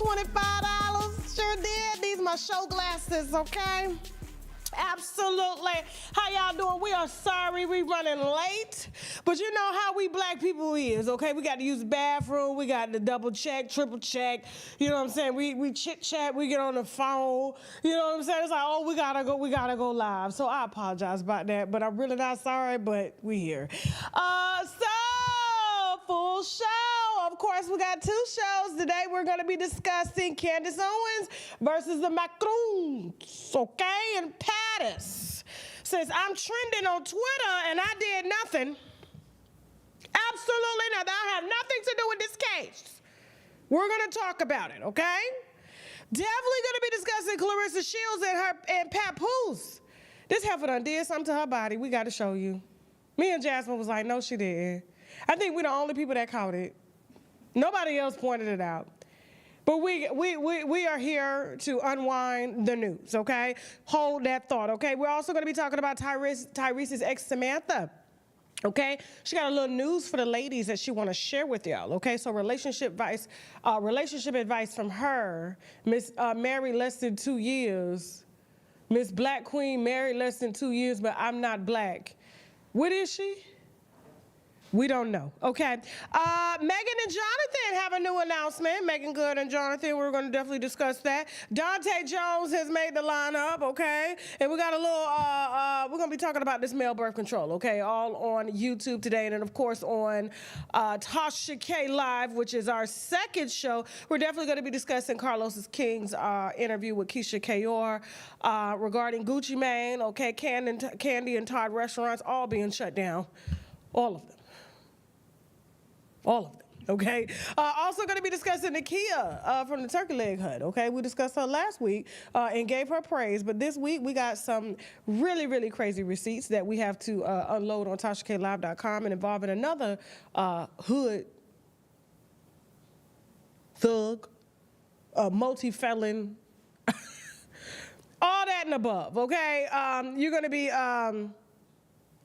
$25. Sure did. These are my show glasses, okay? Absolutely. How y'all doing? We are sorry we running late, but you know how we black people is, okay? We got to use the bathroom. We got to double check, triple check. You know what I'm saying? We chit chat. We get on the phone. You know what I'm saying? It's like, oh, we gotta go live. So I apologize about that, but I'm really not sorry. But we here. So full show. Of course, we got two shows today. We're gonna be discussing Candace Owens versus the Macroons, okay, and Pattis. Since I'm trending on Twitter and I did nothing, absolutely nothing. I have nothing to do with this case. We're gonna talk about it, okay? Definitely gonna be discussing Claressa Shields and Papoose. This heifer done did something to her body. We gotta show you. Me and Jasmine was like, no, she didn't. I think we're the only people that caught it. Nobody else pointed it out. But we are here to unwind the news, okay? Hold that thought, okay? We're also going to be talking about Tyrese's ex, Samantha, okay? She got a little news for the ladies that she want to share with y'all, okay? So relationship advice from her. Miss married less than 2 years. Miss Black Queen married less than 2 years, but I'm not black. What is she? We don't know, okay? Megan and Jonathan have a new announcement. Megan Good and Jonathan, we're gonna definitely discuss that. Dante Jones has made the lineup, okay? And we got a little, we're gonna be talking about this male birth control, okay? All on YouTube today, and then of course on Tasha K Live, which is our second show. We're definitely gonna be discussing Carlos King's interview with Keisha Kayor regarding Gucci Mane, okay? Candy and Todd restaurants all being shut down, all of them. All of them, okay? Also going to be discussing Nakia from the Turkey Leg Hut, okay? We discussed her last week and gave her praise, but this week we got some really, really crazy receipts that we have to unload on TashaKLive.com and involving another hood thug, multi-felon, all that and above, okay? You're going to be,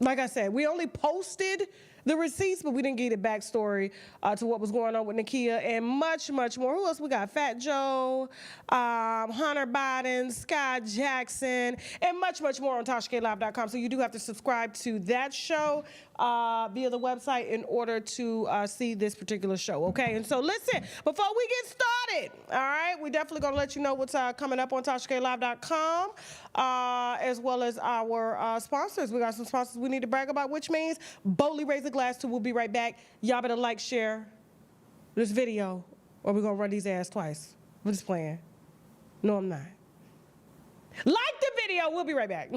like I said, we only posted the receipts, but we didn't get a backstory to what was going on with Nakia and much, much more. Who else we got? Fat Joe, Hunter Biden, Scott Jackson, and much, much more on TashaKLive.com. So you do have to subscribe to that show via the website in order to see this particular show, okay? And so listen, before we get started, all right, we're definitely going to let you know what's coming up on TashaKLive.com, as well as our sponsors. We got some sponsors we need to brag about, which means boldly raise a glass to. We'll be right back. Y'all better like, share this video, or we're going to run these ass twice. We're just playing. No, I'm not. Like the video. We'll be right back.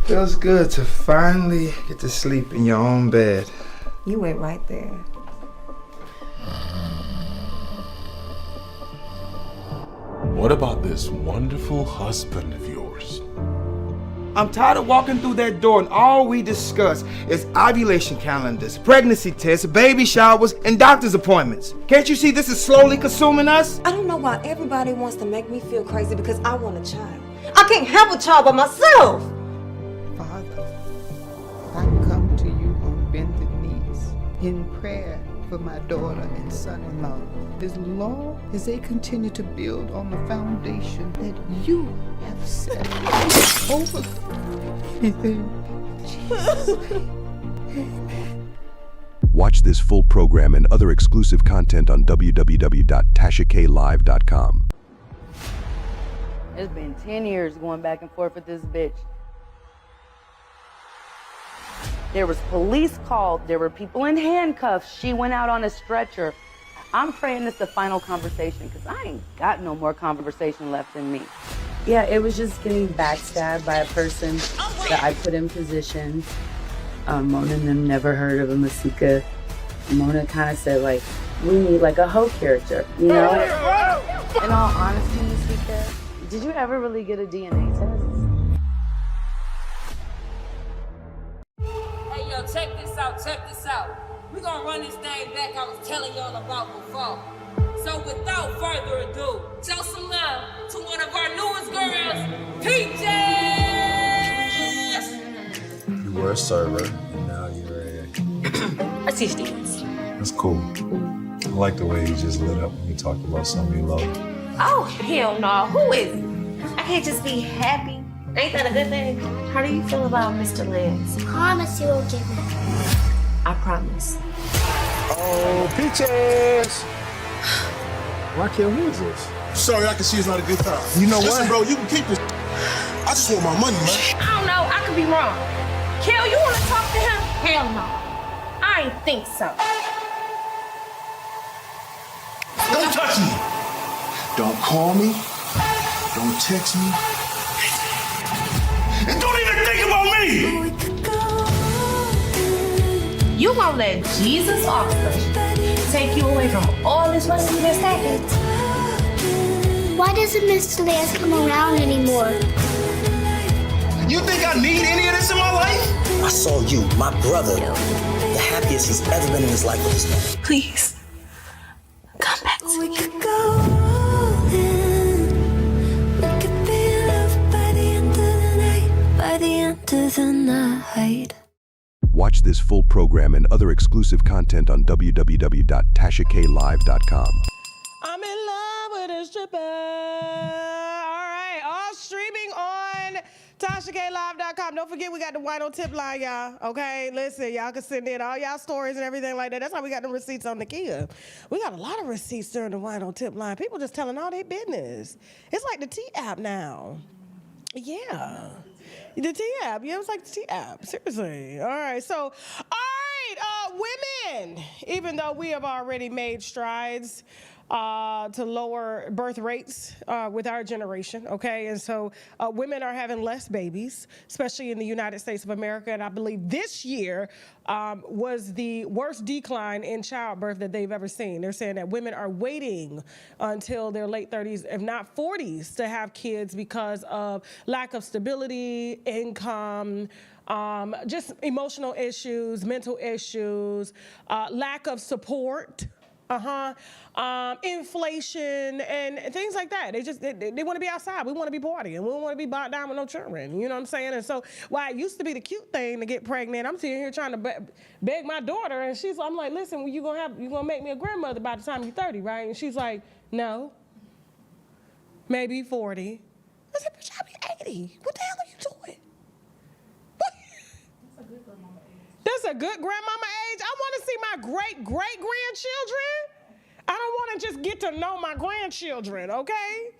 Feels good to finally get to sleep in your own bed. You went right there. What about this wonderful husband of yours? I'm tired of walking through that door and all we discuss is ovulation calendars, pregnancy tests, baby showers, and doctor's appointments. Can't you see this is slowly consuming us? I don't know why everybody wants to make me feel crazy because I want a child. I can't have a child by myself. Father, I come to you on bended knees in prayer for my daughter and son-in-law. As long as they continue to build on the foundation that you have set over everything. Jesus. Amen. Watch this full program and other exclusive content on www.TashaKLive.com. It's been 10 years going back and forth with this bitch. There was police called. There were people in handcuffs. She went out on a stretcher. I'm praying it's the final conversation because I ain't got no more conversation left in me. Yeah, it was just getting backstabbed by a person that I put in position. Mona and them never heard of a Masika. Mona kind of said, like, we need like a hoe character, you know? In all honesty, Masika, did you ever really get a DNA test? Hey, yo, check this out. We gonna run this thing back I was telling y'all about before. So without further ado, show some love to one of our newest girls, Peaches! You were a server, and now you're I see Stevens. That's cool. I like the way you just lit up when you talked about somebody you love. Oh, hell no. Who is it? I can't just be happy. Ain't that a good thing? How do you feel about Mr. Lance? Promise you won't get mad. I promise. Oh, Peaches! Raquel, who is this? Sorry, I can see it's not a good time. You know Listen, what? bro, you can keep this. I just want my money, man. I don't know. I could be wrong. Kel, you want to talk to him? Hell no. I ain't think so. Don't touch me. Don't call me. Don't text me. And don't even think about me. You gonna let Jesus offspring take you away from all this money you been stacking? Why doesn't Mr. Lance come around anymore? You think I need any of this in my life? I saw you, my brother, the happiest he's ever been in his life with this man. Please, come back to me. By the end of the night. Watch this full program and other exclusive content on www.tashaklive.com. I'm in love with a stripper. All right, all streaming on TashaKLive.com. Don't forget we got the Wine on Tip line, y'all. Okay, listen, y'all can send in all y'all stories and everything like that. That's how we got the receipts on the Kia. We got a lot of receipts during the Wine on Tip line. People just telling all their business. It's like the T app now. Yeah. The T app. Yeah, it's like the T app. Seriously. All right. So, all right, women, even though we have already made strides to lower birth rates with our generation, okay? And so women are having less babies, especially in the United States of America. And I believe this year was the worst decline in childbirth that they've ever seen. They're saying that women are waiting until their late 30s, if not 40s, to have kids because of lack of stability, income, just emotional issues, mental issues, lack of support. Inflation and things like that. They want to be outside. We want to be partying. We don't want to be bought down with no children. You know what I'm saying? And so while it used to be the cute thing to get pregnant, I'm sitting here trying to beg my daughter, and I'm like, listen, well, you gonna make me a grandmother by the time you're 30, right? And she's like, no, maybe 40. I said, bitch, I'll be 80. What the hell are you doing? That's a good grandmama age. I want to see my great-great-grandchildren. I don't want to just get to know my grandchildren, okay?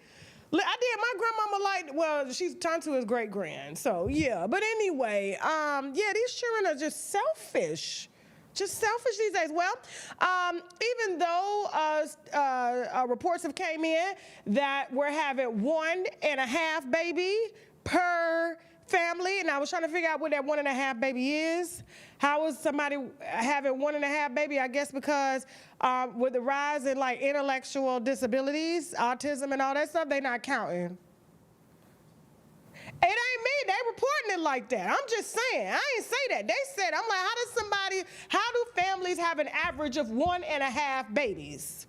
I did my grandmama she's turned to his great-grand, so yeah. But anyway, these children are just selfish. Just selfish these days. Well, even though reports have came in that we're having 1.5 baby per family, and I was trying to figure out what that 1.5 baby is. How is somebody having 1.5 baby? I guess because with the rise in like intellectual disabilities, autism and all that stuff, they're not counting. It ain't me. They reporting it like that. I'm just saying. I ain't say that. They said, I'm like, how do families have an average of 1.5 babies?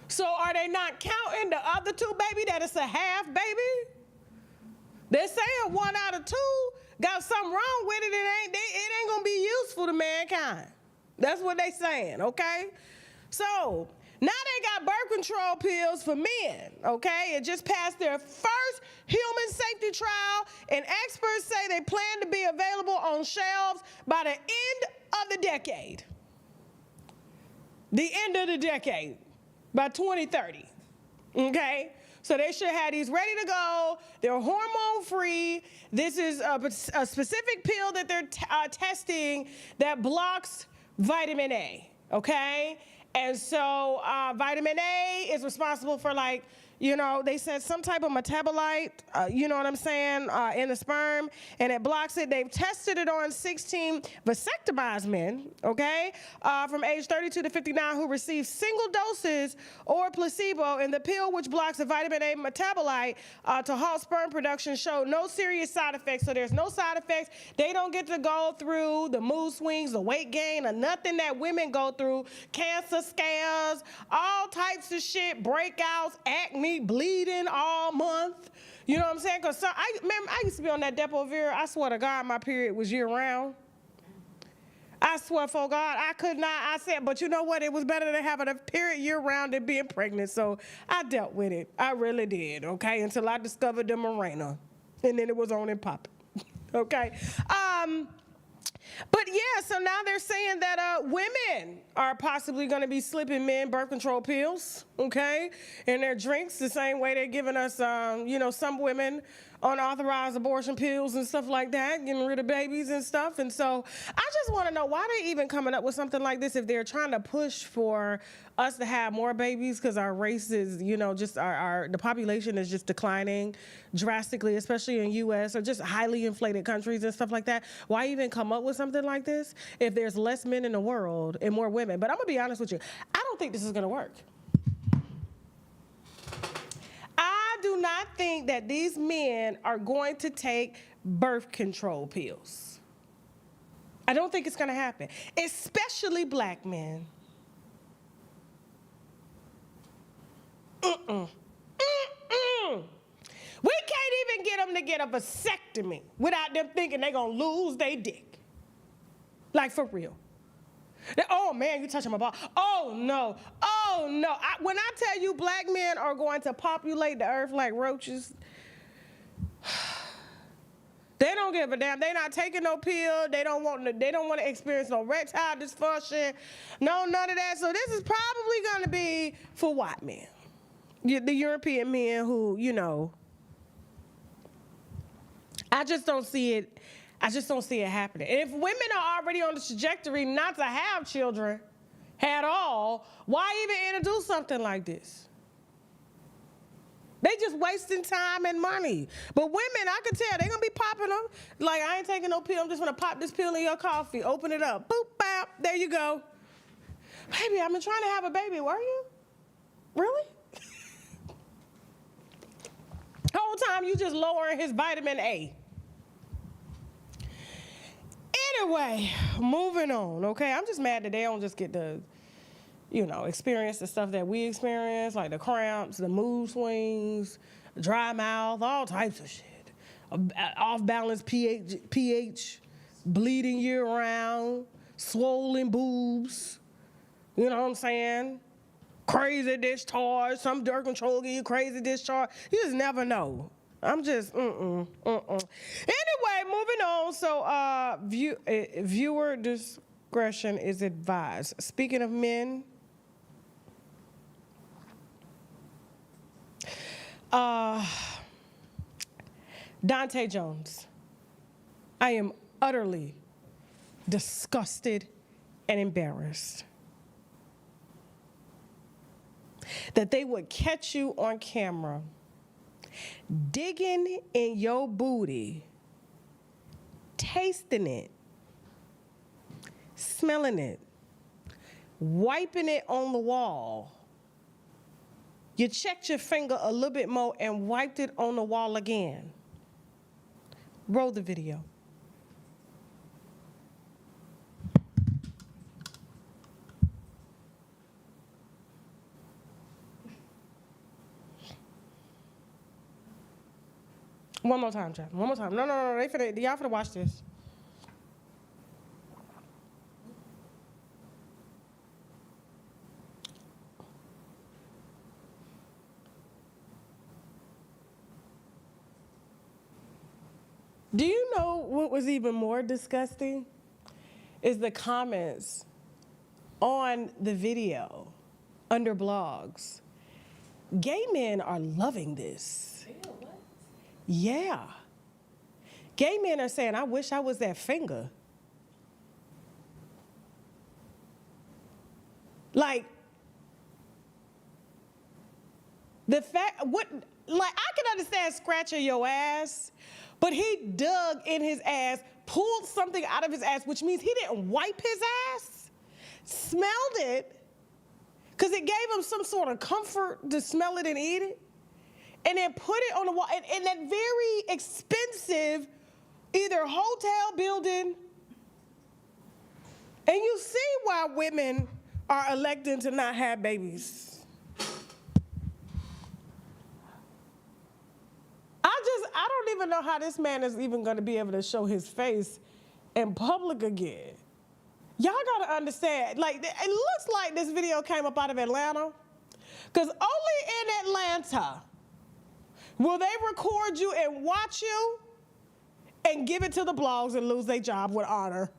So are they not counting the other 2 baby that it's a half baby? They're saying 1 out of 2 got something wrong with it. It ain't gonna be useful to mankind. That's what they saying, okay? So now they got birth control pills for men, okay? It just passed their first human safety trial, and experts say they plan to be available on shelves by the end of the decade. The end of the decade, by 2030, okay? So they should have these ready to go. They're hormone-free. This is a specific pill that they're testing that blocks vitamin A, okay? And so vitamin A is responsible for they said some type of metabolite, you know what I'm saying, in the sperm, and it blocks it. They've tested it on 16 vasectomized men, okay, from age 32 to 59 who received single doses or placebo, and the pill, which blocks the vitamin A metabolite to halt sperm production, showed no serious side effects. So there's no side effects. They don't get to go through the mood swings, the weight gain, or nothing that women go through, cancer scares, all types of shit, breakouts, acne, bleeding all month. You know what I'm saying? Because I used to be on that Depo-Vir. I swear to God, my period was year round. I swear for God, I could not. I said, but you know what? It was better than having a period year-round than being pregnant. So I dealt with it. I really did, okay, until I discovered the Mirena. And then it was on and popping, okay? But yeah, so now they're saying that women are possibly going to be slipping men birth control pills, okay, in their drinks the same way they're giving us, you know, some women unauthorized abortion pills and stuff like that, getting rid of babies and stuff. And so I just want to know why they're even coming up with something like this if they're trying to push for us to have more babies because our race is, you know, just the population is just declining drastically, especially in U.S. or just highly inflated countries and stuff like that. Why even come up with something like this if there's less men in the world and more women? But I'm going to be honest with you. I don't think this is going to work. I do not think that these men are going to take birth control pills. I don't think it's going to happen, especially black men. We can't even get them to get a vasectomy without them thinking they're going to lose their dick. Like, for real. Oh, man, you touching my ball. Oh, no. Oh, no. When I tell you black men are going to populate the earth like roaches, they don't give a damn. They're not taking no pill. They don't want to experience no erectile dysfunction. No, none of that. So this is probably going to be for white men. The European men who, you know, I just don't see it. I just don't see it happening. And if women are already on the trajectory not to have children at all, why even introduce something like this? They just wasting time and money. But women, I can tell, they're going to be popping them. Like, I ain't taking no pill. I'm just going to pop this pill in your coffee. Open it up. Boop, bap. There you go. Baby, I've been trying to have a baby. Were you? Really? The whole time you just lowering his vitamin A. Anyway, moving on, okay? I'm just mad that they don't just get to, you know, experience the stuff that we experience, like the cramps, the mood swings, dry mouth, all types of shit. Off-balance pH, bleeding year-round, swollen boobs, you know what I'm saying? Crazy discharge, some birth control give you crazy discharge. You just never know. I'm just, Anyway, moving on. So, viewer discretion is advised. Speaking of men, Dante Jones. I am utterly disgusted and embarrassed that they would catch you on camera digging in your booty, tasting it, smelling it, wiping it on the wall. You checked your finger a little bit more and wiped it on the wall again. Roll the video. One more time, Jeff. One more time. No. Y'all finna watch this. Do you know what was even more disgusting? Is the comments on the video under blogs. Gay men are loving this. Yeah. Gay men are saying, I wish I was that finger. Like, the fact, I can understand scratching your ass, but he dug in his ass, pulled something out of his ass, which means he didn't wipe his ass, smelled it, because it gave him some sort of comfort to smell it and eat it. And then put it on the wall in that very expensive either hotel building. And you see why women are electing to not have babies. I don't even know how this man is even going to be able to show his face in public again. Y'all gotta understand, like, it looks like this video came up out of Atlanta, because only in Atlanta will they record you and watch you and give it to the blogs and lose their job with honor.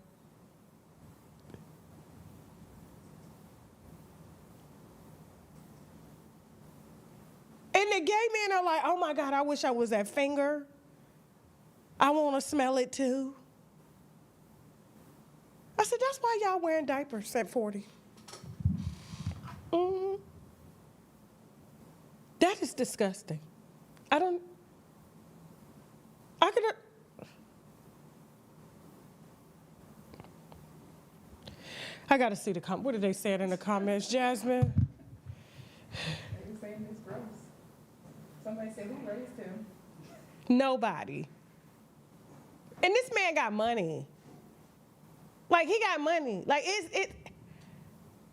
And the gay men are like, oh my God, I wish I was that finger. I want to smell it too. I said, that's why y'all wearing diapers at 40. Mm-hmm. That is disgusting. I gotta see the comment. What did they say in the comments, Jasmine? They're saying it's gross. Somebody said, who raised him? Nobody. And this man got money. Like, he got money. Like,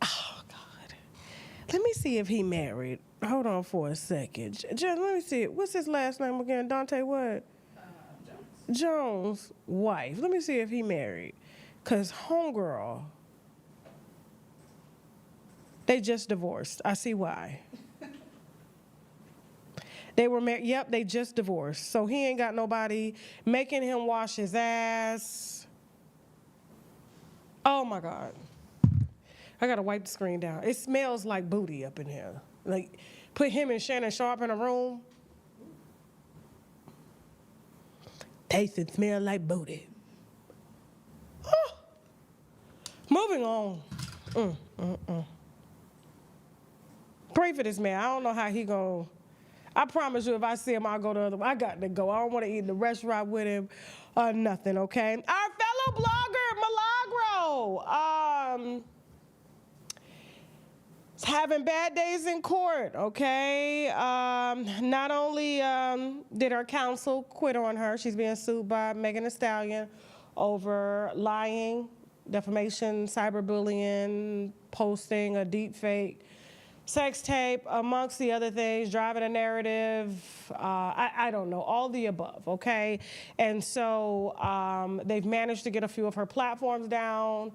oh, God. Let me see if he married. Hold on for a second. Let me see. What's his last name again? Dante what? Jones. Jones' wife. Let me see if he married. Because homegirl, they just divorced. I see why. They were married. Yep, they just divorced. So he ain't got nobody making him wash his ass. Oh, my God. I got to wipe the screen down. It smells like booty up in here. Like, put him and Shannon Sharp in a room. Taste and smell like booty. Oh. Moving on. Pray for this man. I don't know how he gonna. I promise you, if I see him, I'll go the other way. I got to go. I don't want to eat in the restaurant with him or nothing, okay? Our fellow blogger, Milagro, is having bad days in court, okay? Not only did her counsel quit on her, she's being sued by Megan Thee Stallion over lying, defamation, cyberbullying, posting a deep fake sex tape, amongst the other things, driving a narrative, I don't know, all the above, okay? And so they've managed to get a few of her platforms down.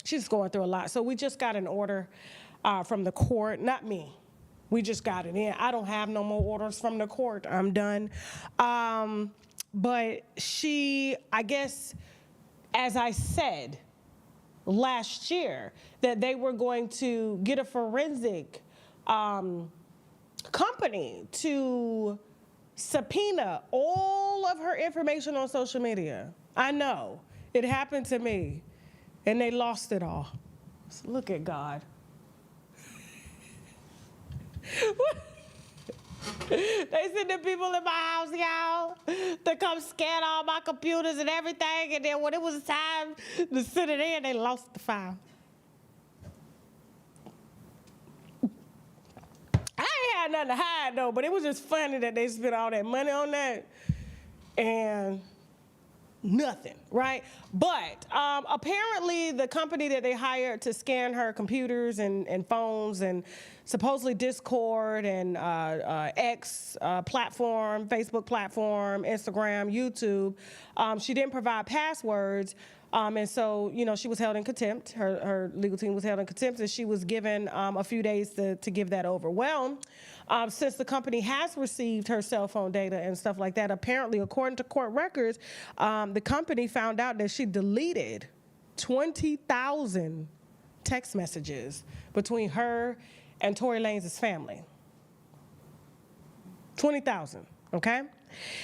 She's going through a lot. So we just got an order from the court, not me. We just got it in. I don't have no more orders from the court. I'm done. But she, I guess, as I said, last year, that they were going to get a forensic company to subpoena all of her information on social media. I know, it happened to me, and they lost it all. So look at God. They sent the people in my house, y'all, to come scan all my computers and everything, and then when it was time to sit it in, they lost the file. I ain't had nothing to hide, though, but it was just funny that they spent all that money on that, and nothing, right? But apparently the company that they hired to scan her computers and phones and supposedly Discord and X platform, Facebook platform, Instagram, YouTube, she didn't provide passwords. And so, you know, she was held in contempt. Her legal team was held in contempt, and she was given a few days to give that over. Well, since the company has received her cell phone data and stuff like that, apparently, according to court records, the company found out that she deleted 20,000 text messages between her and Tory Lanez family. 20,000, okay?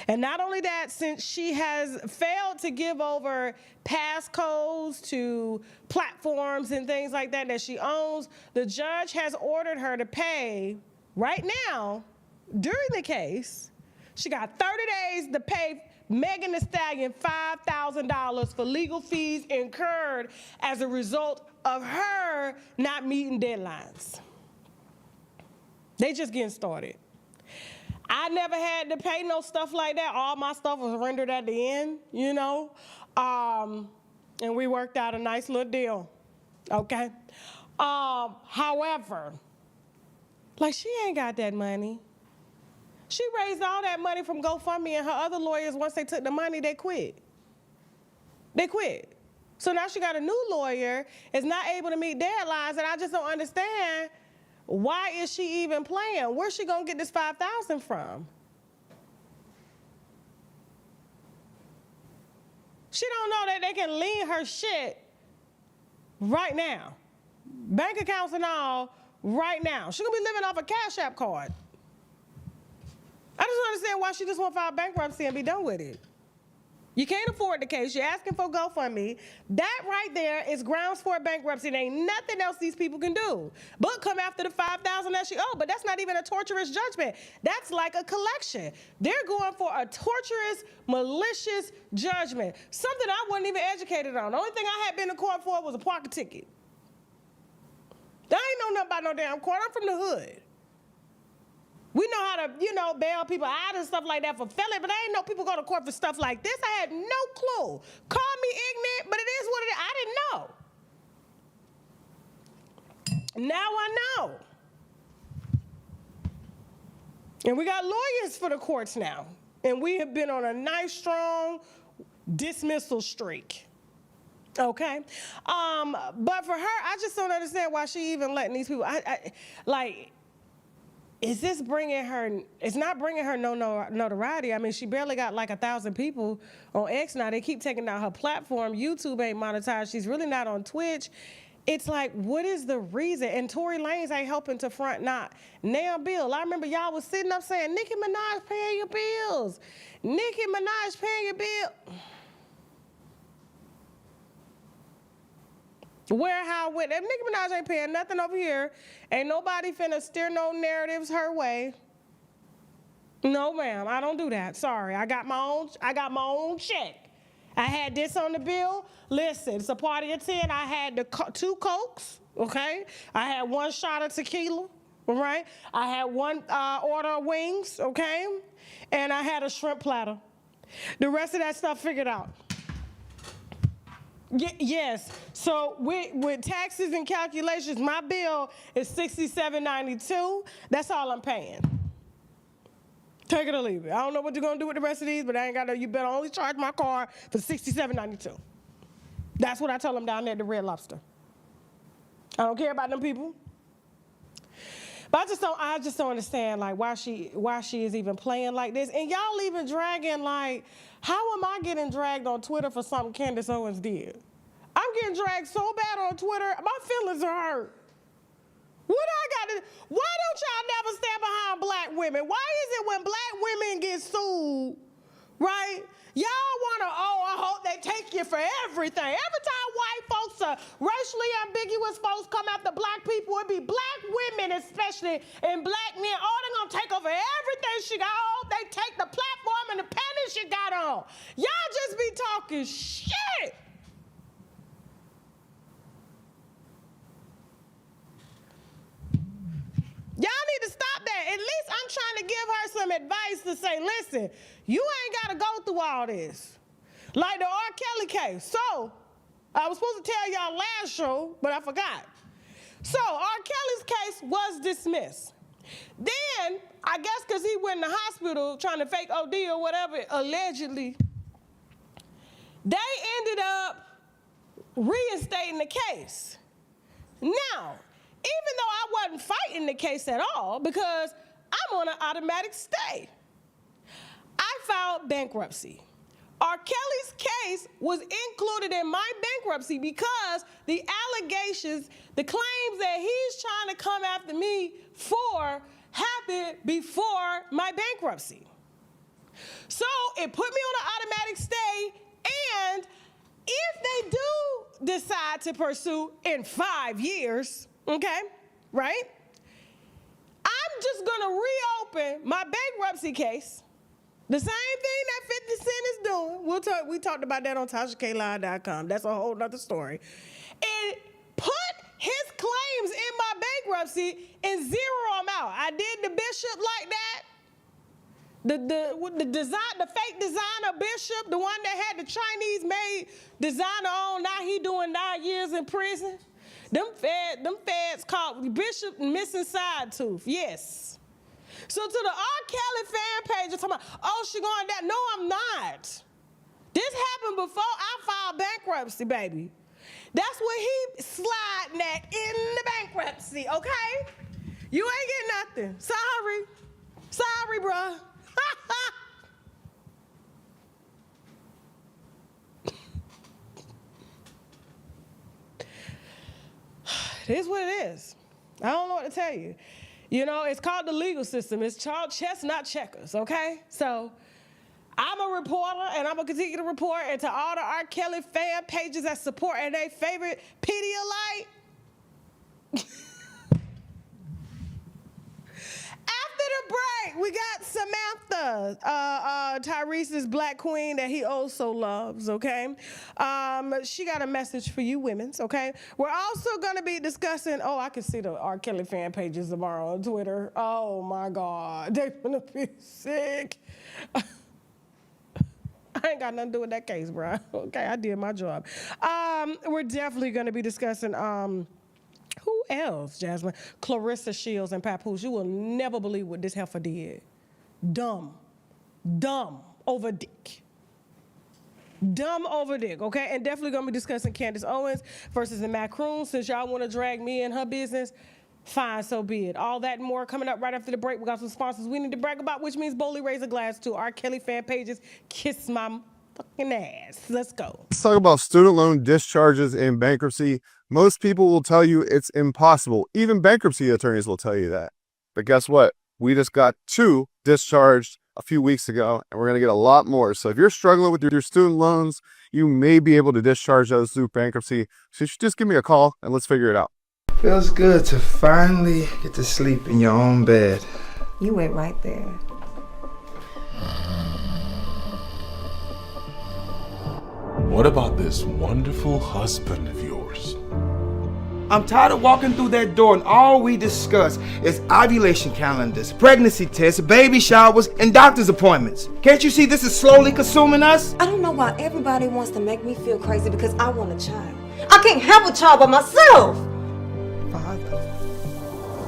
And not only that, since she has failed to give over passcodes to platforms and things like that that she owns, the judge has ordered her to pay right now, during the case, she got 30 days to pay Megan Thee Stallion $5,000 for legal fees incurred as a result of her not meeting deadlines. They just getting started. I never had to pay no stuff like that. All my stuff was rendered at the end, you know. And we worked out a nice little deal, okay? However, like, she ain't got that money. She raised all that money from GoFundMe, and her other lawyers, once they took the money, they quit. They quit. So now she got a new lawyer, is not able to meet deadlines, and I just don't understand, why is she even playing? Where's she gonna get this $5,000 from? She don't know that they can lien her shit right now. Bank accounts and all right now. She's gonna be living off a Cash App card. I just don't understand why she just won't file bankruptcy and be done with it. You can't afford the case. You're asking for GoFundMe. That right there is grounds for a bankruptcy. There ain't nothing else these people can do but come after the $5,000 that she owed. But that's not even a torturous judgment. That's like a collection. They're going for a torturous, malicious judgment. Something I wasn't even educated on. The only thing I had been to court for was a parking ticket. I ain't know nothing about no damn court. I'm from the hood. We know how to, bail people out and stuff like that for felony, but I didn't know people go to court for stuff like this. I had no clue. Call me ignorant, but it is what it is. I didn't know. Now I know. And we got lawyers for the courts now. And we have been on a nice, strong dismissal streak. Okay? But for her, I just don't understand why she even letting these people, is this bringing her, it's not bringing her no notoriety. I mean, she barely got like 1,000 people on X now. They keep taking down her platform. YouTube ain't monetized. She's really not on Twitch. It's like, what is the reason? And Tory Lanez ain't helping to front not nail bill. I remember y'all was sitting up saying, Nicki Minaj paying your bills. Nicki Minaj paying your bill. Where, how, when. If Nicki Minaj ain't paying nothing over here, ain't nobody finna steer no narratives her way. No, ma'am, I don't do that. Sorry, I got my own check. I had this on the bill. Listen, it's a party of 10. I had the 2 Cokes, okay? I had 1 shot of tequila, all right? I had 1 order of wings, okay? And I had a shrimp platter. The rest of that stuff figured out. Yes, so with taxes and calculations, my bill is $67.92. That's all I'm paying. Take it or leave it. I don't know what you're gonna do with the rest of these, but I ain't got no, you better only charge my car for $67.92. That's what I tell them down there at the Red Lobster. I don't care about them people. But I just don't understand like why she is even playing like this. And y'all even dragging like, how am I getting dragged on Twitter for something Candace Owens did? I'm getting dragged so bad on Twitter, my feelings are hurt. Why don't y'all never stand behind black women? Why is it when black women get sued, right? Y'all wanna, I hope they take you for everything. Every time white folks or racially ambiguous folks come after black people, it be black women especially and black men. They're gonna take over everything she got. They take the platform and the pennies she got on. Y'all just be talking shit. Y'all need to stop that. At least I'm trying to give her some advice to say, listen, you ain't got to go through all this. Like the R. Kelly case. So, I was supposed to tell y'all last show, but I forgot. So, R. Kelly's case was dismissed. Then, I guess because he went in the hospital trying to fake OD or whatever, allegedly, they ended up reinstating the case. Now, even though I wasn't fighting the case at all because I'm on an automatic stay, I filed bankruptcy. R. Kelly's case was included in my bankruptcy because the allegations, the claims that he's trying to come after me for happened before my bankruptcy. So it put me on an automatic stay, and if they do decide to pursue in 5 years, okay, right? I'm just gonna reopen my bankruptcy case. The same thing that 50 Cent is doing. We talked about that on TashaKLive.com. That's a whole nother story. And put his claims in my bankruptcy and zero them out. I did the Bishop like that. The fake designer Bishop, the one that had the Chinese-made designer on, now he doing 9 years in prison. Them feds caught Bishop missing side tooth, yes. So to the R. Kelly fan page, you're talking about, she going down. No, I'm not. This happened before I filed bankruptcy, baby. That's what he sliding at in the bankruptcy, okay? You ain't getting nothing. Sorry. Sorry, bruh. It is what it is. I don't know what to tell you. You know, it's called the legal system. It's called chess, not checkers, okay? So I'm a reporter, and I'm going to continue to report. And to all the R. Kelly fan pages that support and their favorite Pedialyte, after the break, we got Samantha, Tyrese's black queen that he also loves, okay? She got a message for you women's, okay? We're also going to be discussing, I can see the R. Kelly fan pages tomorrow on Twitter. Oh, my God. They're going to be sick. I ain't got nothing to do with that case, bro. Okay, I did my job. We're definitely going to be discussing... who else, Jasmine? Clarissa Shields and Papoose. You will never believe what this heifer did. Dumb over dick. Dumb over dick, okay? And definitely gonna be discussing Candace Owens versus the Macroon. Since y'all wanna drag me in her business, fine, so be it. All that and more coming up right after the break. We got some sponsors we need to brag about, which means boldly raise a glass to R. Kelly fan pages. Kiss my fucking ass. Let's go. Let's talk about student loan discharges in bankruptcy. Most people will tell you it's impossible. Even bankruptcy attorneys will tell you that. But guess what? We just got 2 discharged a few weeks ago, and we're going to get a lot more. So if you're struggling with your student loans, you may be able to discharge those through bankruptcy. So you should just give me a call and let's figure it out. Feels good to finally get to sleep in your own bed. You went right there. What about this wonderful husband of yours? I'm tired of walking through that door and all we discuss is ovulation calendars, pregnancy tests, baby showers, and doctor's appointments. Can't you see this is slowly consuming us? I don't know why everybody wants to make me feel crazy because I want a child. I can't have a child by myself. Father,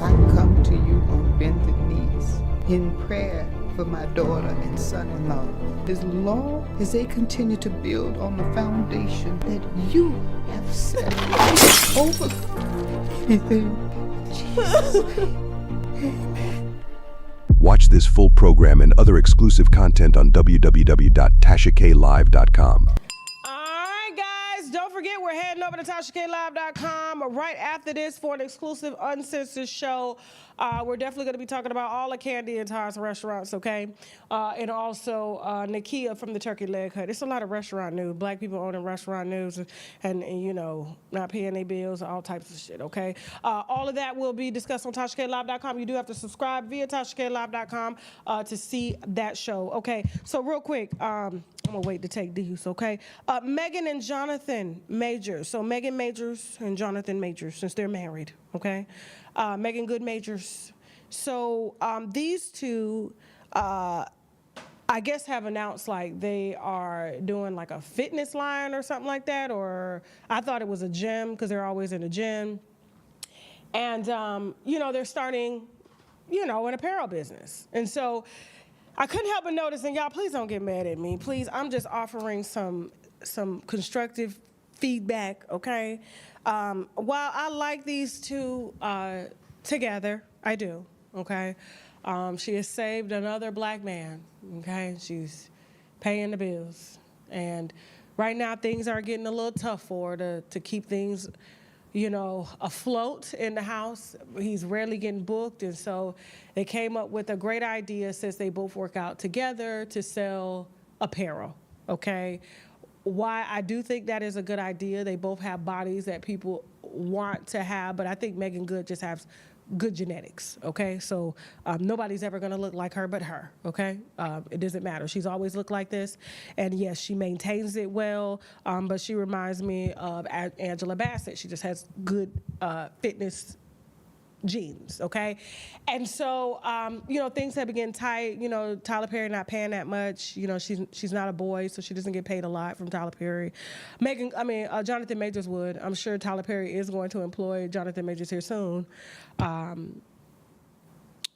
I come to you on bended knees in prayer for my daughter and son-in-law. As long as they continue to build on the foundation that you have set over anything. Jesus. Amen. Watch this full program and other exclusive content on www.tashaklive.com. Don't forget, we're heading over to TashaKLive.com right after this for an exclusive uncensored show. We're definitely going to be talking about all of Candy and Todd's restaurants, okay? And also Nakia from the Turkey Leg Hut. It's a lot of restaurant news, black people owning restaurant news and you know, not paying their bills, all types of shit, okay? All of that will be discussed on TashaKLive.com. You do have to subscribe via TashaKLive.com to see that show, okay? So real quick, I'm going to wait to take these, okay? Megan and Jonathan Majors. So Megan Majors and Jonathan Majors, since they're married, okay? Megan Good Majors. So these two, I guess, have announced like they are doing like a fitness line or something like that, or I thought it was a gym because they're always in a gym. And, you know, they're starting, you know, an apparel business. And so I couldn't help but notice, and y'all, please don't get mad at me. Please, I'm just offering some constructive feedback, okay? While I like these two together, I do, okay? She has saved another black man, okay? She's paying the bills. And right now, things are getting a little tough for her to keep things, you know, afloat in the house. He's rarely getting booked, and so they came up with a great idea, since they both work out together, to sell apparel, okay? Why I do think that is a good idea. They both have bodies that people want to have, but I think Megan Good just has good genetics, okay? So nobody's ever gonna look like her but her, okay? It doesn't matter. She's always looked like this, and yes, she maintains it well, but she reminds me of Angela Bassett. She just has good fitness genes, okay? And so, you know, things have been getting tight. You know, Tyler Perry not paying that much. You know, she's not a boy, so she doesn't get paid a lot from Tyler Perry. Jonathan Majors would. I'm sure Tyler Perry is going to employ Jonathan Majors here soon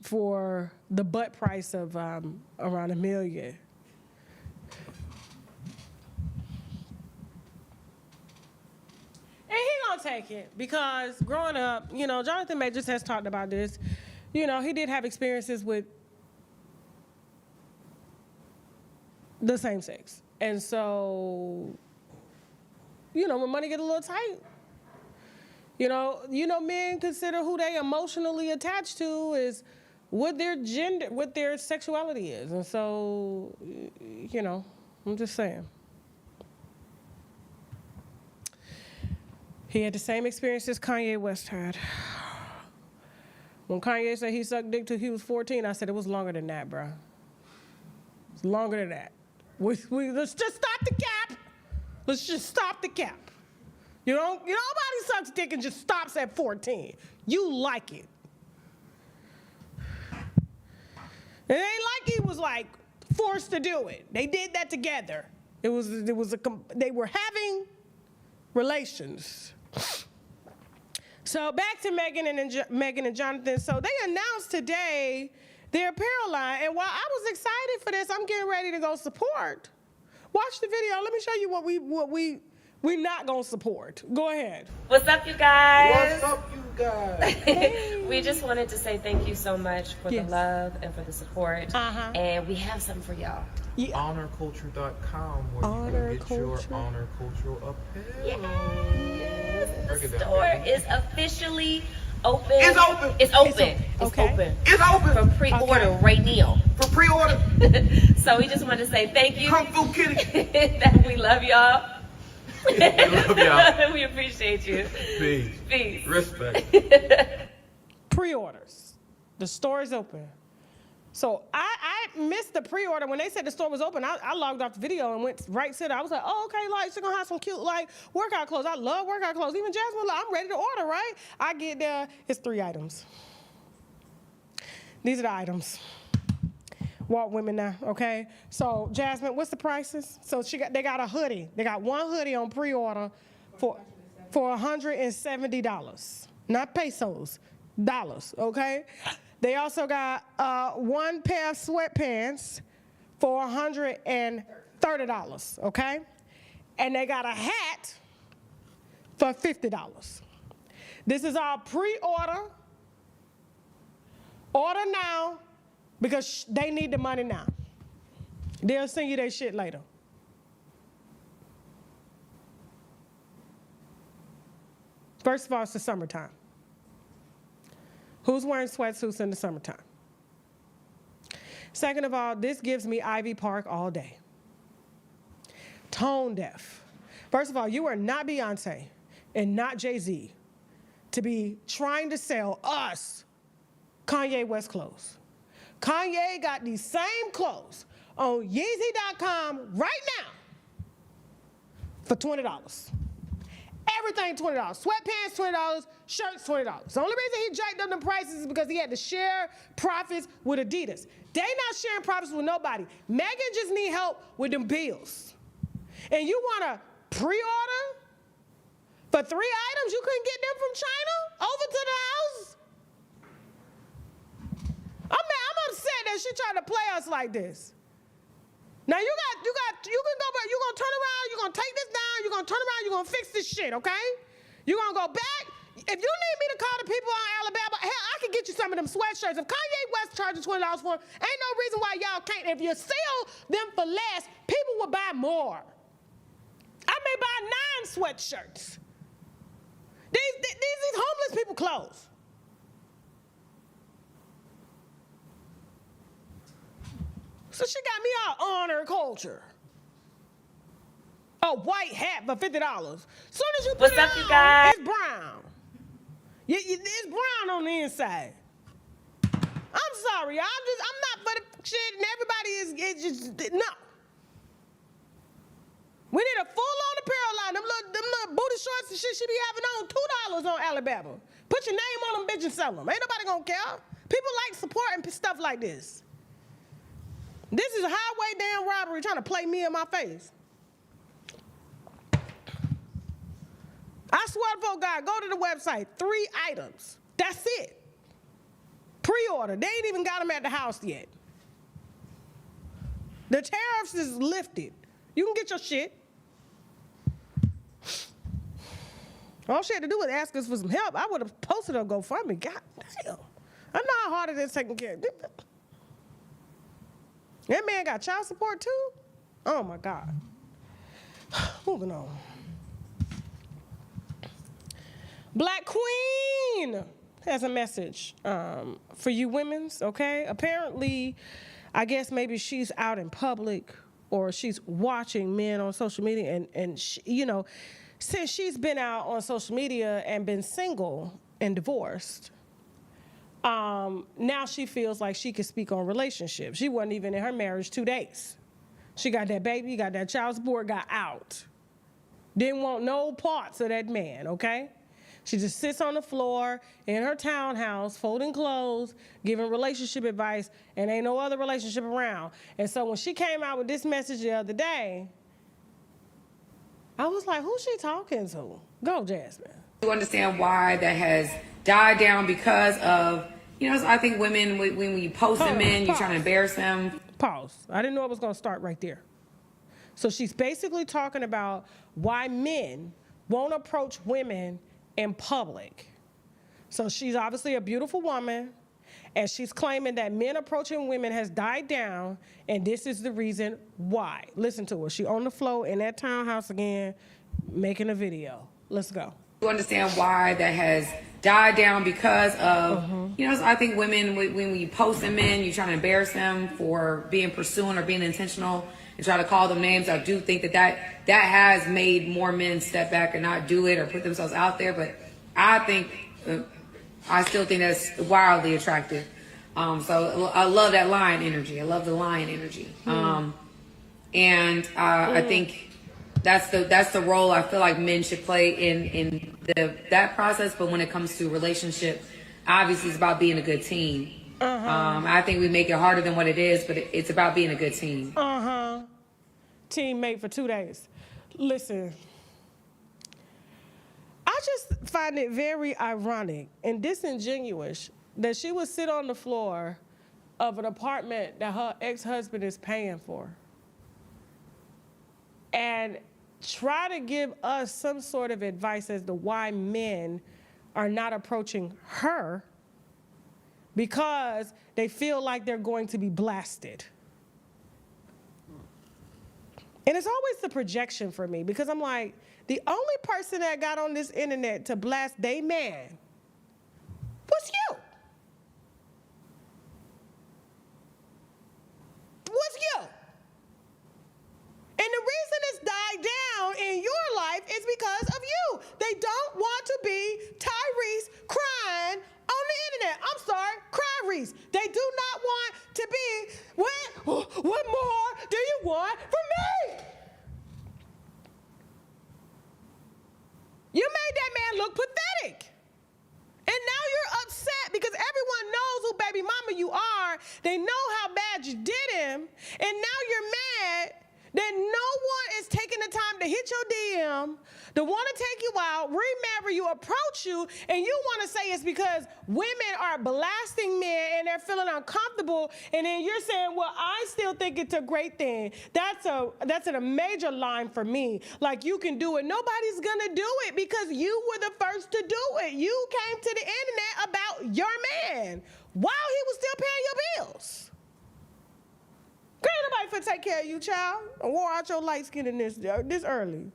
for the butt price of around $1 million. take it because growing up, you know, Jonathan Majors has talked about this. You know, he did have experiences with the same sex. And so, you know, when money get a little tight, you know, men consider who they emotionally attached to is what their gender, what their sexuality is. And so, you know, I'm just saying. He had the same experiences Kanye West had. When Kanye said he sucked dick till he was 14, I said it was longer than that, bro. It's longer than that. Let's just stop the cap. Let's just stop the cap. Nobody sucks dick and just stops at 14. You like it. It ain't like he was like forced to do it. They did that together. They were having relations. So back to Megan and Jonathan. So they announced today their apparel line, and while I was excited for this, I'm getting ready to go support. Watch the video. Let me show you what we not gonna support. Go ahead. What's up, you guys? What's up, you guys? We just wanted to say thank you so much for the love and for the support. And we have something for y'all. Yeah. Honorculture.com where you can get your honor cultural apparel. Yes. The store is officially open. It's open. It's open. It's open. It's open. For pre-order right now. For pre-order. So we just wanted to say thank you. Kung Fu Kitty. That we love y'all. We love y'all. We appreciate you. Peace. Peace. Respect. Pre-orders. The store is open. So I missed the pre-order. When they said the store was open, I logged off the video and went right to it. I was like, oh, okay, like, she's gonna have some cute, like, workout clothes. I love workout clothes. Even Jasmine, like, I'm ready to order, right? I get there, it's 3 items. These are the items. Walk women now, okay? So, Jasmine, what's the prices? So they got a hoodie. They got one hoodie on pre-order for $170. Not pesos, dollars, okay? They also got one pair of sweatpants for $130, okay? And they got a hat for $50. This is all pre-order. Order now because they need the money now. They'll send you their shit later. First of all, it's the summertime. Who's wearing sweatsuits in the summertime? Second of all, this gives me Ivy Park all day. Tone deaf. First of all, you are not Beyonce and not Jay-Z to be trying to sell us Kanye West clothes. Kanye got these same clothes on Yeezy.com right now for $20. Everything $20. Sweatpants $20. Shirts $20. The only reason he jacked up the prices is because he had to share profits with Adidas. They not sharing profits with nobody. Megan just need help with them bills. And you want to pre-order for 3 items? You couldn't get them from China over to the house? I'm upset that she tried to play us like this. Now you can go back, you're gonna turn around, you're gonna take this down, you're gonna turn around, you're gonna fix this shit, okay? You're gonna go back. If you need me to call the people on Alabama, hell, I can get you some of them sweatshirts. If Kanye West charges $20 for them, ain't no reason why y'all can't. If you sell them for less, people will buy more. I may buy 9 sweatshirts. These homeless people clothes. So she got me all honor culture. A white hat for $50. Soon as you put What's it up, on, you guys? it's brown. It's brown on the inside. I'm sorry, I'm not for the shit, and everybody is just no. We need a full-on apparel line. Them little booty shorts and shit she be having on $2 on Alabama. Put your name on them, bitch, and sell them. Ain't nobody gonna care. People like supporting stuff like this. This is highway damn robbery trying to play me in my face. I swear to God, go to the website. 3 items. That's it. Pre-order. They ain't even got them at the house yet. The tariffs is lifted. You can get your shit. All she had to do was ask us for some help. I would have posted her GoFundMe. God damn. I know how hard it is taking care of that. That man got child support too? Oh my God. Moving on. Black Queen has a message for you women's, okay? Apparently, I guess maybe she's out in public or she's watching men on social media and she, you know, since she's been out on social media and been single and divorced, now she feels like she can speak on relationships. She wasn't even in her marriage 2 days. She got that baby, got that child support, got out. Didn't want no parts of that man, okay? She just sits on the floor in her townhouse, folding clothes, giving relationship advice, and ain't no other relationship around. And so when she came out with this message the other day, I was like, who's she talking to? Go, Jasmine. You understand why that has died down because of, you know, I think women, when we post them in, you're trying to embarrass them. Pause. I didn't know it was going to start right there. So she's basically talking about why men won't approach women in public. So she's obviously a beautiful woman, and she's claiming that men approaching women has died down, and this is the reason why. Listen to her. She on the floor in that townhouse again, making a video. Let's go. You understand why that has died down because of, you know, I think women, when we post them in, you're trying to embarrass them for being pursuing or being intentional and try to call them names. I do think that has made more men step back and not do it or put themselves out there. But I think, I still think that's wildly attractive. So I love that lion energy. I love the lion energy. I think that's the role I feel like men should play in that process. But when it comes to relationship, obviously it's about being a good team. I think we make it harder than what it is, but it's about being a good team. Teammate for 2 days. Listen, I just find it very ironic and disingenuous that she would sit on the floor of an apartment that her ex-husband is paying for and try to give us some sort of advice as to why men are not approaching her because they feel like they're going to be blasted. And it's always the projection for me because I'm like, the only person that got on this internet to blast they man was you. Was you. And the reason it's died down in your life is because of you. They don't want to be Tyrese crying on the internet. I'm sorry, Cryreese. They do not want to be, what more do you want from me? You made that man look pathetic. And now you're upset because everyone knows who baby mama you are. They know how bad you did him. And now you're mad that no one is taking the time to hit your DM, to want to take you out, remarry you, approach you, and you want to say it's because women are blasting men and they're feeling uncomfortable, and then you're saying, well, I still think it's a great thing. That's a major line for me. Like, you can do it. Nobody's going to do it because you were the first to do it. You came to the internet about your man while he was still paying your bills. Ain't nobody finna take care of you, child. I wore out your light skin in this early.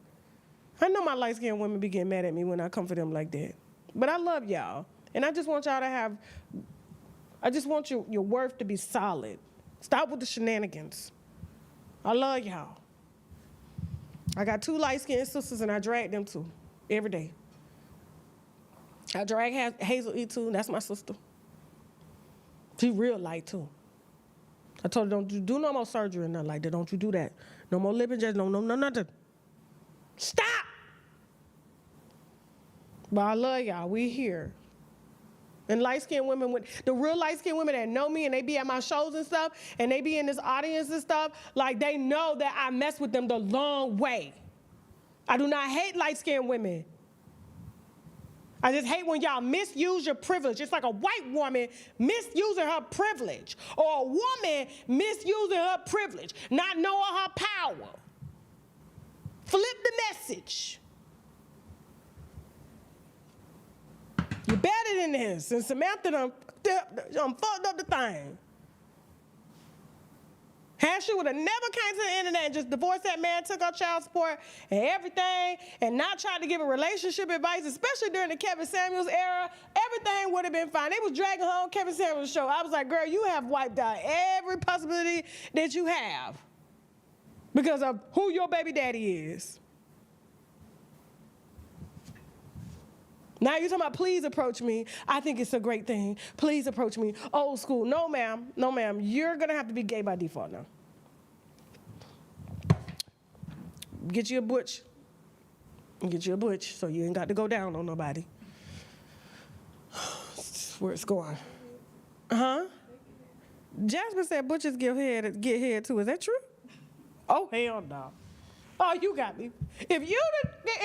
I know my light-skinned women be getting mad at me when I come for them like that. But I love y'all. And I just want y'all to have, I just want your worth to be solid. Stop with the shenanigans. I love y'all. I got 2 light-skinned sisters and I drag them too, every day. I drag Hazel E too, that's my sister. She real light too. I told her, don't you do no more surgery or nothing like that. Don't you do that. No more lip injections, no, nothing. Stop! But I love y'all. We here. And light-skinned women, the real light-skinned women that know me and they be at my shows and stuff, and they be in this audience and stuff, like they know that I mess with them the long way. I do not hate light-skinned women. I just hate when y'all misuse your privilege. It's like a white woman misusing her privilege, or a woman misusing her privilege, not knowing her power. Flip the message. You're better than this. And Samantha done fucked up the thing. She would have never came to the internet and just divorced that man, took out child support and everything, and not tried to give a relationship advice, especially during the Kevin Samuels era, everything would have been fine. They was dragging her on Kevin Samuels' show. I was like, girl, you have wiped out every possibility that you have because of who your baby daddy is. Now you're talking about, please approach me. I think it's a great thing. Please approach me. Old school. No, ma'am. No, ma'am. You're going to have to be gay by default now. Get you a butch. Get you a butch so you ain't got to go down on nobody. That's where it's going. Huh? Jasmine said butches get head too. Is that true? Oh, hell no. Oh, you got me. If you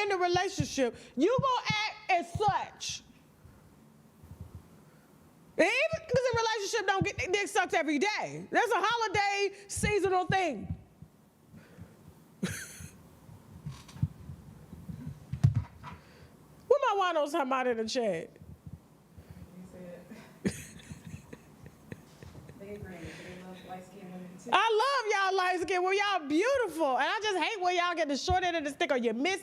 in a relationship, you gonna act as such. And even because a relationship don't get their dick sucked every day. That's a holiday seasonal thing. What my winos talking about in the chat? I love y'all light skin. Well, y'all beautiful. And I just hate when y'all get the short end of the stick or you miss,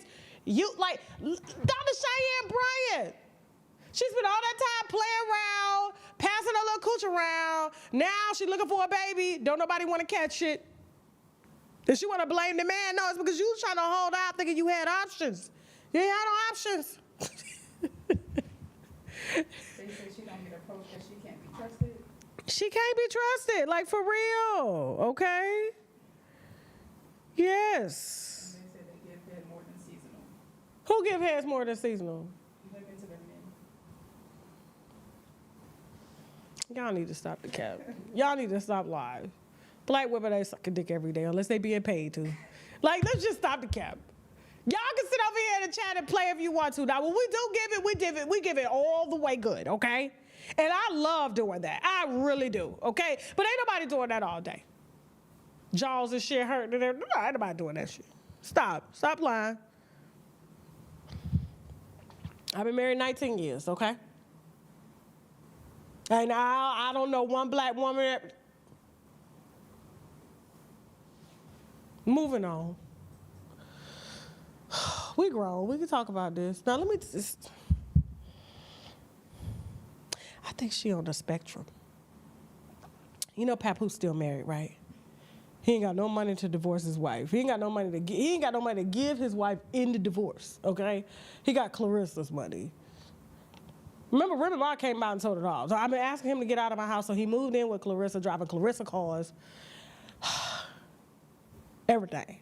like Dr. Cheyenne Bryant. She spent all that time playing around, passing her little cooch around. Now she looking for a baby. Don't nobody want to catch it. Does she want to blame the man? No, it's because you was trying to hold out thinking you had options. You ain't had no options. They say she don't get approached because she can't be trusted. She can't be trusted, like for real, okay? Yes. And they said they give head more than seasonal. Who give heads more than seasonal? Look into their men. Y'all need to stop the cap. Y'all need to stop lying. Black women ain't sucking dick every day unless they being paid to. Like, let's just stop the cap. Y'all can sit over here in the chat and play if you want to. Now, when we do give it, we give it all the way good, okay? And I love doing that. I really do, okay? But ain't nobody doing that all day. Jaws and shit hurting and everything. No, ain't nobody doing that shit. Stop lying. I've been married 19 years, okay? And I don't know one black woman that... Moving on. We grown. We can talk about this. Now, let me just... I think she on the spectrum. You know Papoose still married, right? He ain't got no money to divorce his wife. He ain't got no money to give his wife in the divorce, okay? He got Clarissa's money. Remember, Remy Ma came out and told it all. So I've been asking him to get out of my house, so he moved in with Clarissa, driving Clarissa cars. Everything.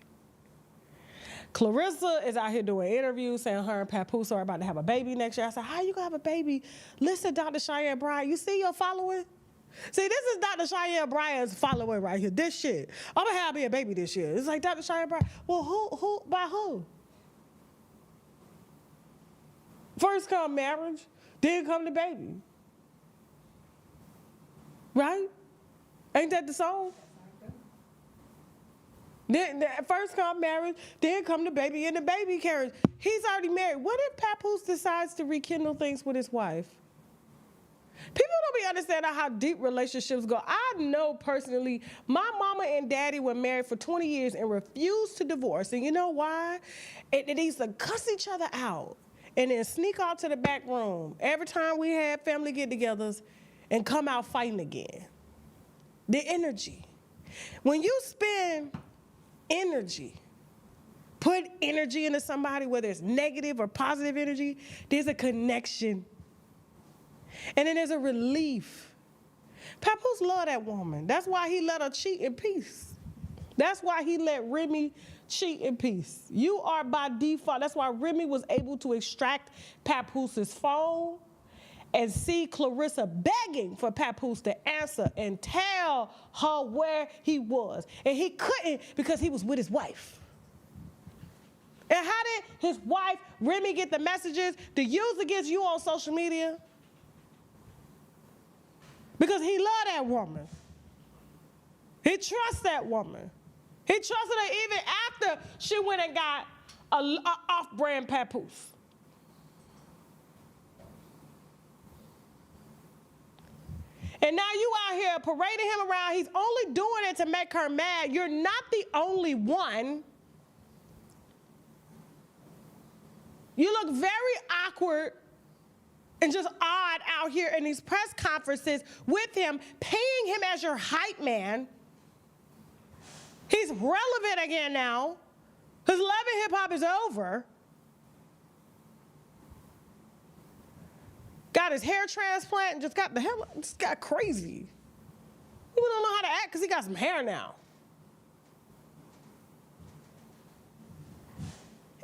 Clarissa is out here doing interviews saying her and Papoose are about to have a baby next year. I said, how you gonna have a baby? Listen, Dr. Cheyenne Bryant, you see your following? See, this is Dr. Cheyenne Bryant's following right here. This shit. I'm gonna have me a baby this year. It's like Dr. Cheyenne Bryant. Well, who, by who? First come marriage, then come the baby. Right? Ain't that the song? Then first come marriage, then come the baby and the baby carriage. He's already married. What if Papoose decides to rekindle things with his wife? People don't be understanding how deep relationships go. I know personally, my mama and daddy were married for 20 years and refused to divorce. And you know why? They used to cuss each other out and then sneak out to the back room every time we had family get-togethers and come out fighting again. The energy. When you spend energy, put energy into somebody, whether it's negative or positive energy, there's a connection. And then there's a relief. Papoose loved that woman. That's why he let her cheat in peace. That's why he let Remy cheat in peace. You are by default. That's why Remy was able to extract Papoose's phone and see Clarissa begging for Papoose to answer and tell her where he was. And he couldn't because he was with his wife. And how did his wife, Remy, get the messages to use against you on social media? Because he loved that woman. He trusts that woman. He trusted her even after she went and got a off-brand Papoose. And now you out here parading him around. He's only doing it to make her mad. You're not the only one. You look very awkward and just odd out here in these press conferences with him, paying him as your hype man. He's relevant again now. His love and hip hop is over. Got his hair transplant and just got crazy. People don't know how to act because he got some hair now.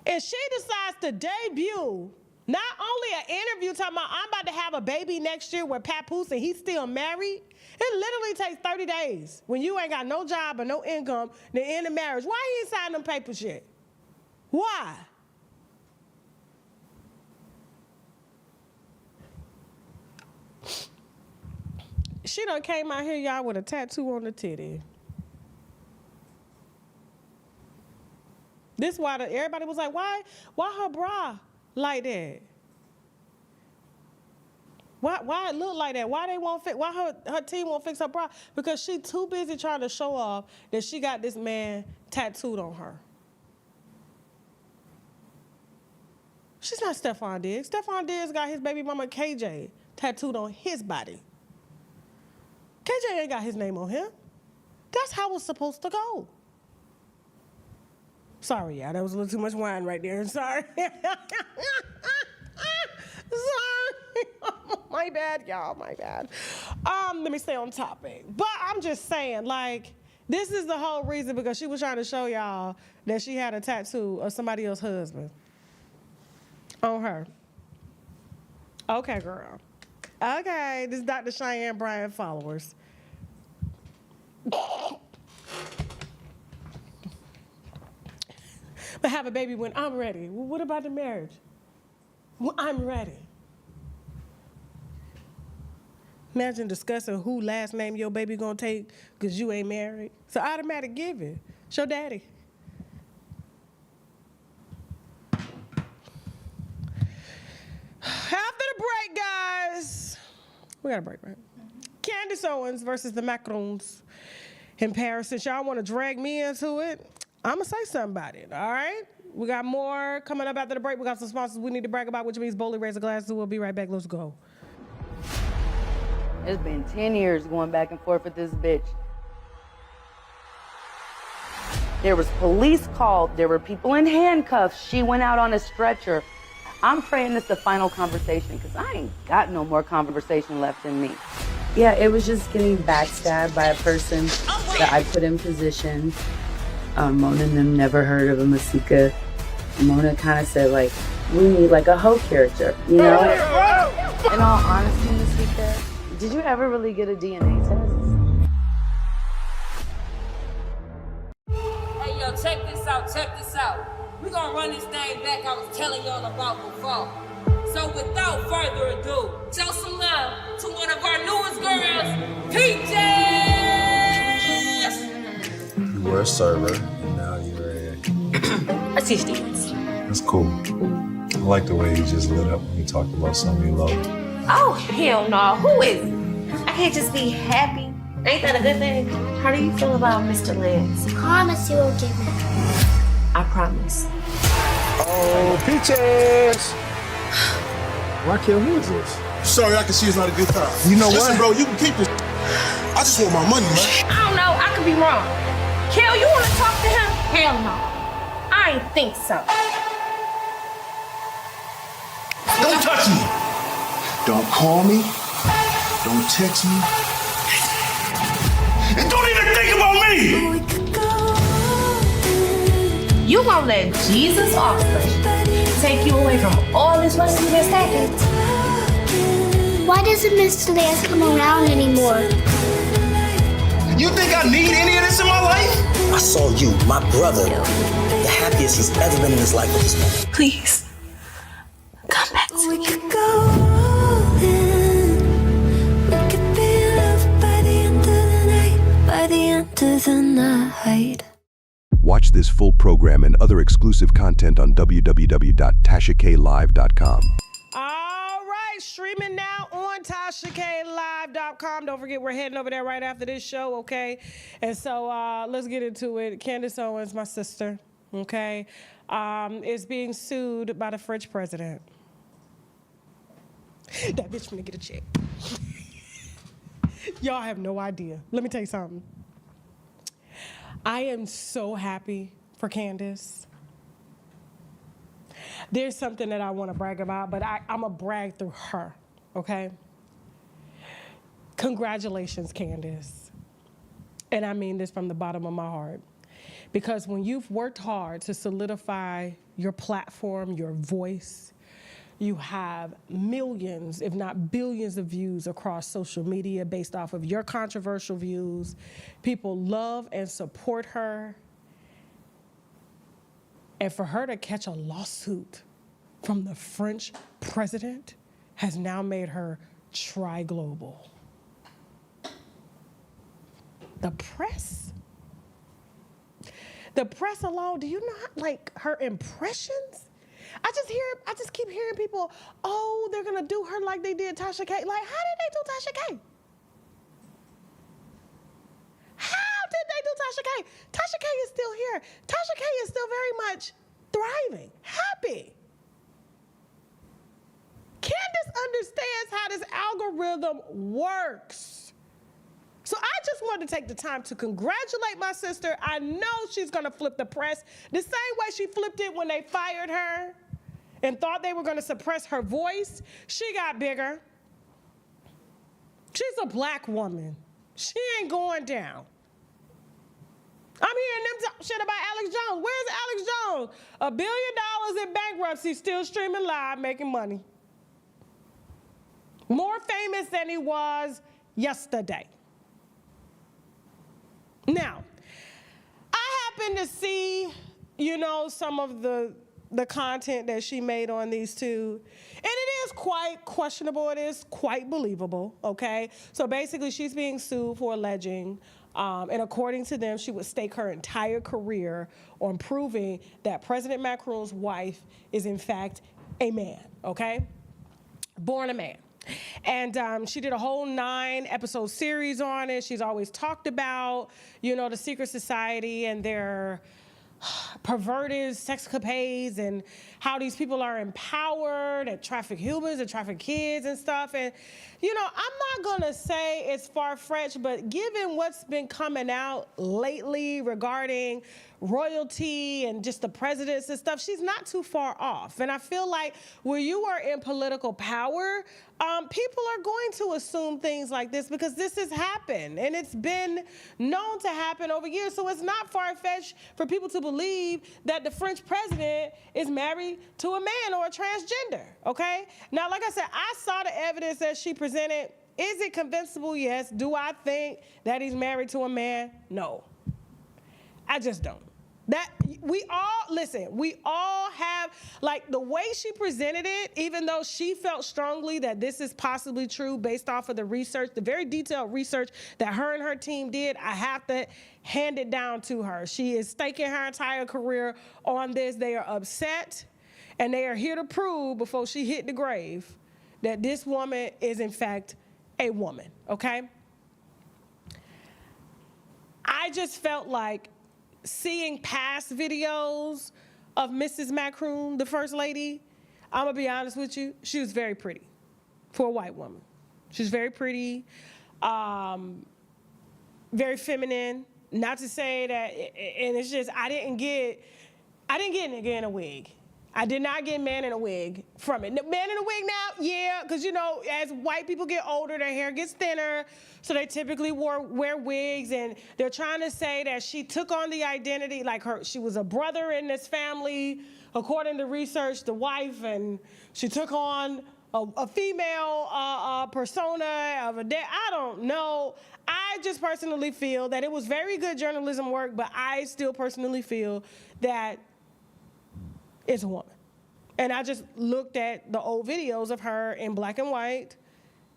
And she decides to debut not only an interview talking about I'm about to have a baby next year with Papoose and he's still married. It literally takes 30 days when you ain't got no job or no income to end the marriage. Why he ain't signed them papers yet? Why? She done came out here, y'all, with a tattoo on the titty. This why everybody was like, why her bra like that? Why it look like that? Why they won't fix? Why her team won't fix her bra? Because she too busy trying to show off that she got this man tattooed on her. She's not Stephon Diggs. Stephon Diggs got his baby mama KJ tattooed on his body. KJ ain't got his name on him. That's how it's supposed to go. Sorry, y'all, that was a little too much wine right there. Sorry. Sorry. My bad, y'all, my bad. Let me stay on topic. But I'm just saying, like, this is the whole reason because she was trying to show y'all that she had a tattoo of somebody else's husband on her. Okay, girl. Okay, this is Dr. Cheyenne Bryant followers. But have a baby when I'm ready. Well, what about the marriage? Well, I'm ready. Imagine discussing who last name your baby gonna take because you ain't married. It's an automatic given. Show daddy. After the break, guys. We got a break, right? Candace Owens versus the Macrons in Paris. Since y'all want to drag me into it, I'm going to say something about it, all right? We got more coming up after the break. We got some sponsors we need to brag about, which means boldly raise a glass. So we'll be right back. Let's go. It's been 10 years going back and forth with this bitch. There was police called. There were people in handcuffs. She went out on a stretcher. I'm praying this is the final conversation because I ain't got no more conversation left in me. Yeah, it was just getting backstabbed by a person that I put in position. Mona and them never heard of a Masika. Mona kind of said, like, we need like a hoe character, you know? In all honesty, Masika, did you ever really get a DNA test? Hey, yo, check this out. We're gonna run this thing back I was telling y'all about before. So without further ado, show some love to one of our newest girls, Peaches! You were a server, and now you're a assistant. That's cool. I like the way you just lit up when you talked about something you love. Oh, hell no. Who is it? I can't just be happy. Ain't that a good thing? How do you feel about Mr. Lance? Promise you will give me. I promise. Oh, Peaches! Raquel, who is this? Sorry, I can see it's not a good time. You know what? Listen, bro, you can keep this. I just want my money, man. I don't know. I could be wrong. Kel, you want to talk to him? Hell no. I ain't think so. Don't touch me. Don't call me. Don't text me. And don't even think about me. You gonna let Jesus offspring take you away from all this money you've been stacking? Why doesn't Mr. Lance come around anymore? You think I need any of this in my life? I saw you, my brother, the happiest he's ever been in his life with this man. Please, come back to me. Watch this full program and other exclusive content on www.tashaklive.com. All right, streaming now on UNWINEWITHTASHAK.live.com. Don't forget, we're heading over there right after this show, okay? And so let's get into it. Candace Owens, my sister, okay, is being sued by the French president. That bitch finna get a check. Y'all have no idea. Let me tell you something. I am so happy for Candace. There's something that I want to brag about, but I'm going to brag through her, okay? Congratulations, Candace. And I mean this from the bottom of my heart. Because when you've worked hard to solidify your platform, your voice, you have millions, if not billions of views across social media based off of your controversial views. People love and support her. And for her to catch a lawsuit from the French president has now made her tri-global. The press alone, do you not like her impressions? I just keep hearing people, oh, they're gonna do her like they did Tasha K. Like, how did they do Tasha K? How did they do Tasha K? Tasha K is still here. Tasha K is still very much thriving, happy. Candace understands how this algorithm works. So I just wanted to take the time to congratulate my sister. I know she's gonna flip the press the same way she flipped it when they fired her and thought they were gonna suppress her voice. She got bigger. She's a black woman. She ain't going down. I'm hearing them talk shit about Alex Jones. Where's Alex Jones? $1 billion in bankruptcy, still streaming live, making money. More famous than he was yesterday. Now, I happen to see, some of the content that she made on these two, and it is quite questionable. It is quite believable, okay? So basically, she's being sued for alleging, and according to them, she would stake her entire career on proving that President Macron's wife is, in fact, a man, okay? Born a man. And she did a whole 9-episode series on it. She's always talked about, the secret society and their perverted sexcapades and how these people are empowered and traffic humans and traffic kids and stuff. And, I'm not gonna say it's far-fetched, but given what's been coming out lately regarding royalty and just the presidents and stuff, she's not too far off. And I feel like when you are in political power, people are going to assume things like this because this has happened and it's been known to happen over years. So it's not far-fetched for people to believe that the French president is married to a man or a transgender, okay? Now, like I said, I saw the evidence that she presented. Is it convincible? Yes. Do I think that he's married to a man? No. I just don't. We all have, like, the way she presented it, even though she felt strongly that this is possibly true based off of the research, the very detailed research that her and her team did, I have to hand it down to her. She is staking her entire career on this. They are upset, and they are here to prove before she hit the grave that this woman is, in fact, a woman, okay? I just felt like seeing past videos of Mrs. Macron, the First Lady, I'm gonna be honest with you, she was very pretty for a white woman. She's very pretty, very feminine. Not to say that, and it's just, I didn't get nigga in a wig. I did not get man in a wig from it. Man in a wig now, yeah, because as white people get older, their hair gets thinner, so they typically wear wigs, and they're trying to say that she took on the identity, like she was a brother in this family, according to research, the wife, and she took on a female persona of a dad. I don't know. I just personally feel that it was very good journalism work, but I still personally feel that it's a woman. And I just looked at the old videos of her in black and white,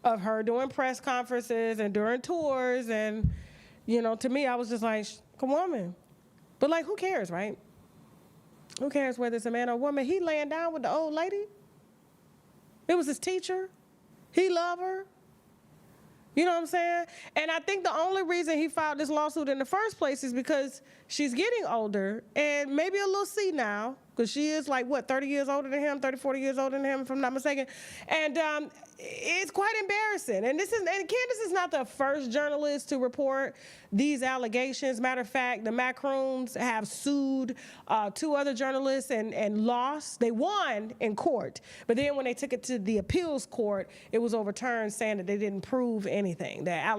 of her doing press conferences and during tours. And, to me, I was just like, a woman. But, like, who cares, right? Who cares whether it's a man or a woman? He laying down with the old lady. It was his teacher. He loved her. You know what I'm saying? And I think the only reason he filed this lawsuit in the first place is because she's getting older and maybe a little senile, because she is like, what, 30 years older than him, 30, 40 years older than him, if I'm not mistaken. And it's quite embarrassing. And Candace is not the first journalist to report these allegations. Matter of fact, the Macroons have sued 2 other journalists and lost. They won in court, but then when they took it to the appeals court, it was overturned, saying that they didn't prove anything, that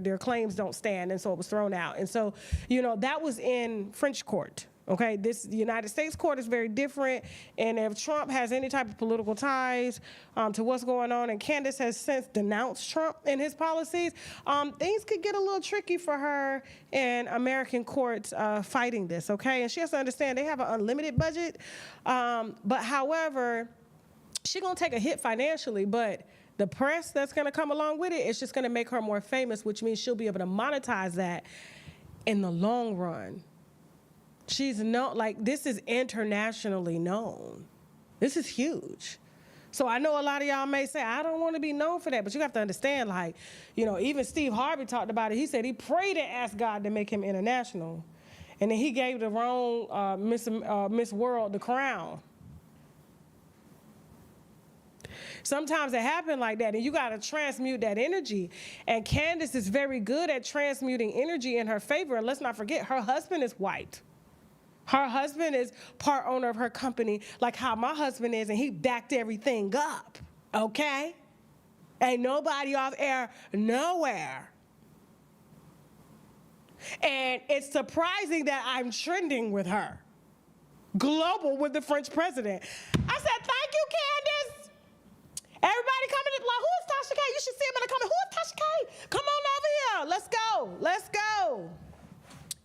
their claims don't stand, and so it was thrown out. And so, you know, that was in French court. Okay, the United States court is very different, and if Trump has any type of political ties to what's going on, and Candace has since denounced Trump and his policies, things could get a little tricky for her in American courts fighting this, okay? And she has to understand they have an unlimited budget, but however, she's gonna take a hit financially, but the press that's gonna come along with it, it's just gonna make her more famous, which means she'll be able to monetize that in the long run. She's known, like, this is internationally known. This is huge. So I know a lot of y'all may say, I don't want to be known for that, but you have to understand, like, you know, even Steve Harvey talked about it. He said he prayed and asked God to make him international. And then he gave the wrong Miss World the crown. Sometimes it happens like that, and you got to transmute that energy. And Candace is very good at transmuting energy in her favor. And let's not forget, her husband is white. Her husband is part owner of her company, like how my husband is, and he backed everything up, okay? Ain't nobody off air nowhere. And it's surprising that I'm trending with her. Global with the French president. I said, thank you, Candace. Everybody coming in, like, who is Tasha K? You should see him in the comment. Who is Tasha K? Come on over here. Let's go. Let's go.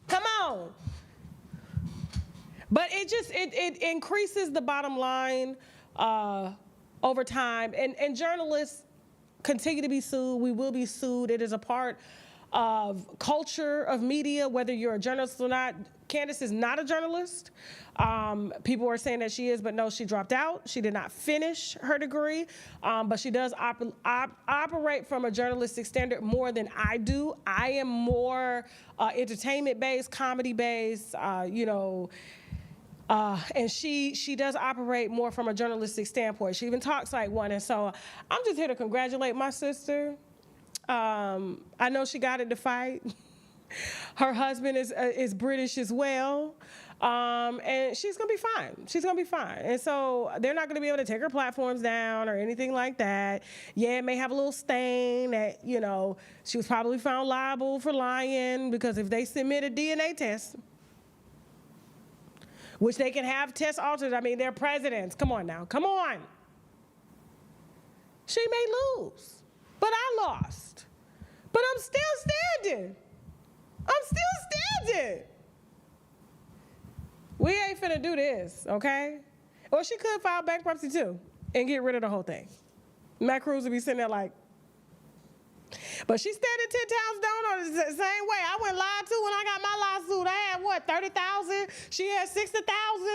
Come on. But it increases the bottom line over time. And journalists continue to be sued. We will be sued. It is a part of culture of media, whether you're a journalist or not. Candace is not a journalist. People are saying that she is, but no, she dropped out. She did not finish her degree, but she does operate from a journalistic standard more than I do. I am more entertainment-based, comedy-based, you know, and she does operate more from a journalistic standpoint. She even talks like one, and so I'm just here to congratulate my sister. I know she got it to fight. Her husband is British as well, and she's gonna be fine. She's gonna be fine, and so they're not gonna be able to take her platforms down or anything like that. Yeah, it may have a little stain that, you know, she was probably found liable for lying, because if they submit a DNA test, which they can have tests altered. I mean, they're presidents. Come on now. Come on. She may lose, but I lost. But I'm still standing. I'm still standing. We ain't finna do this, okay? Or she could file bankruptcy too and get rid of the whole thing. Matt Cruz would be sitting there like, but she's standing 10 times down on the same way. I went lied to when I got my lawsuit. I had, what, 30,000? She had 60,000.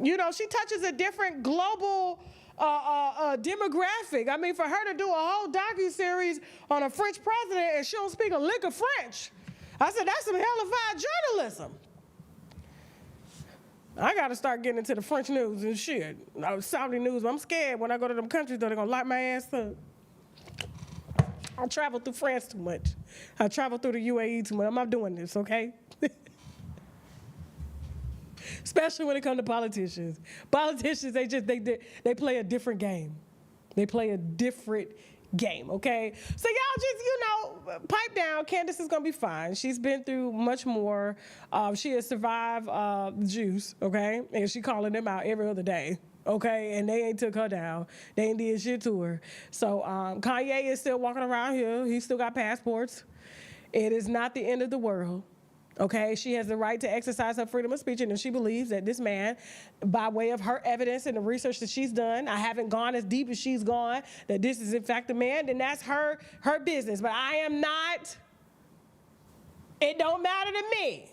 You know, she touches a different global demographic. I mean, for her to do a whole docuseries on a French president and she don't speak a lick of French, I said, that's some hellified journalism. I got to start getting into the French news and shit. Saudi news. I'm scared when I go to them countries, though, they're going to lock my ass up. I travel through France too much. I travel through the UAE too much. I'm not doing this, okay? Especially when it comes to politicians. Politicians, they play a different game. They play a different game, okay? So y'all just, you know, pipe down. Candace is gonna be fine. She's been through much more. She has survived the juice, okay? And she calling them out every other day. Okay, and they ain't took her down. They ain't did shit to her. So Kanye is still walking around here. He still got passports. It is not the end of the world. Okay, she has the right to exercise her freedom of speech, and if she believes that this man, by way of her evidence and the research that she's done, I haven't gone as deep as she's gone, that this is in fact a man, then that's her business. But I am not. It don't matter to me.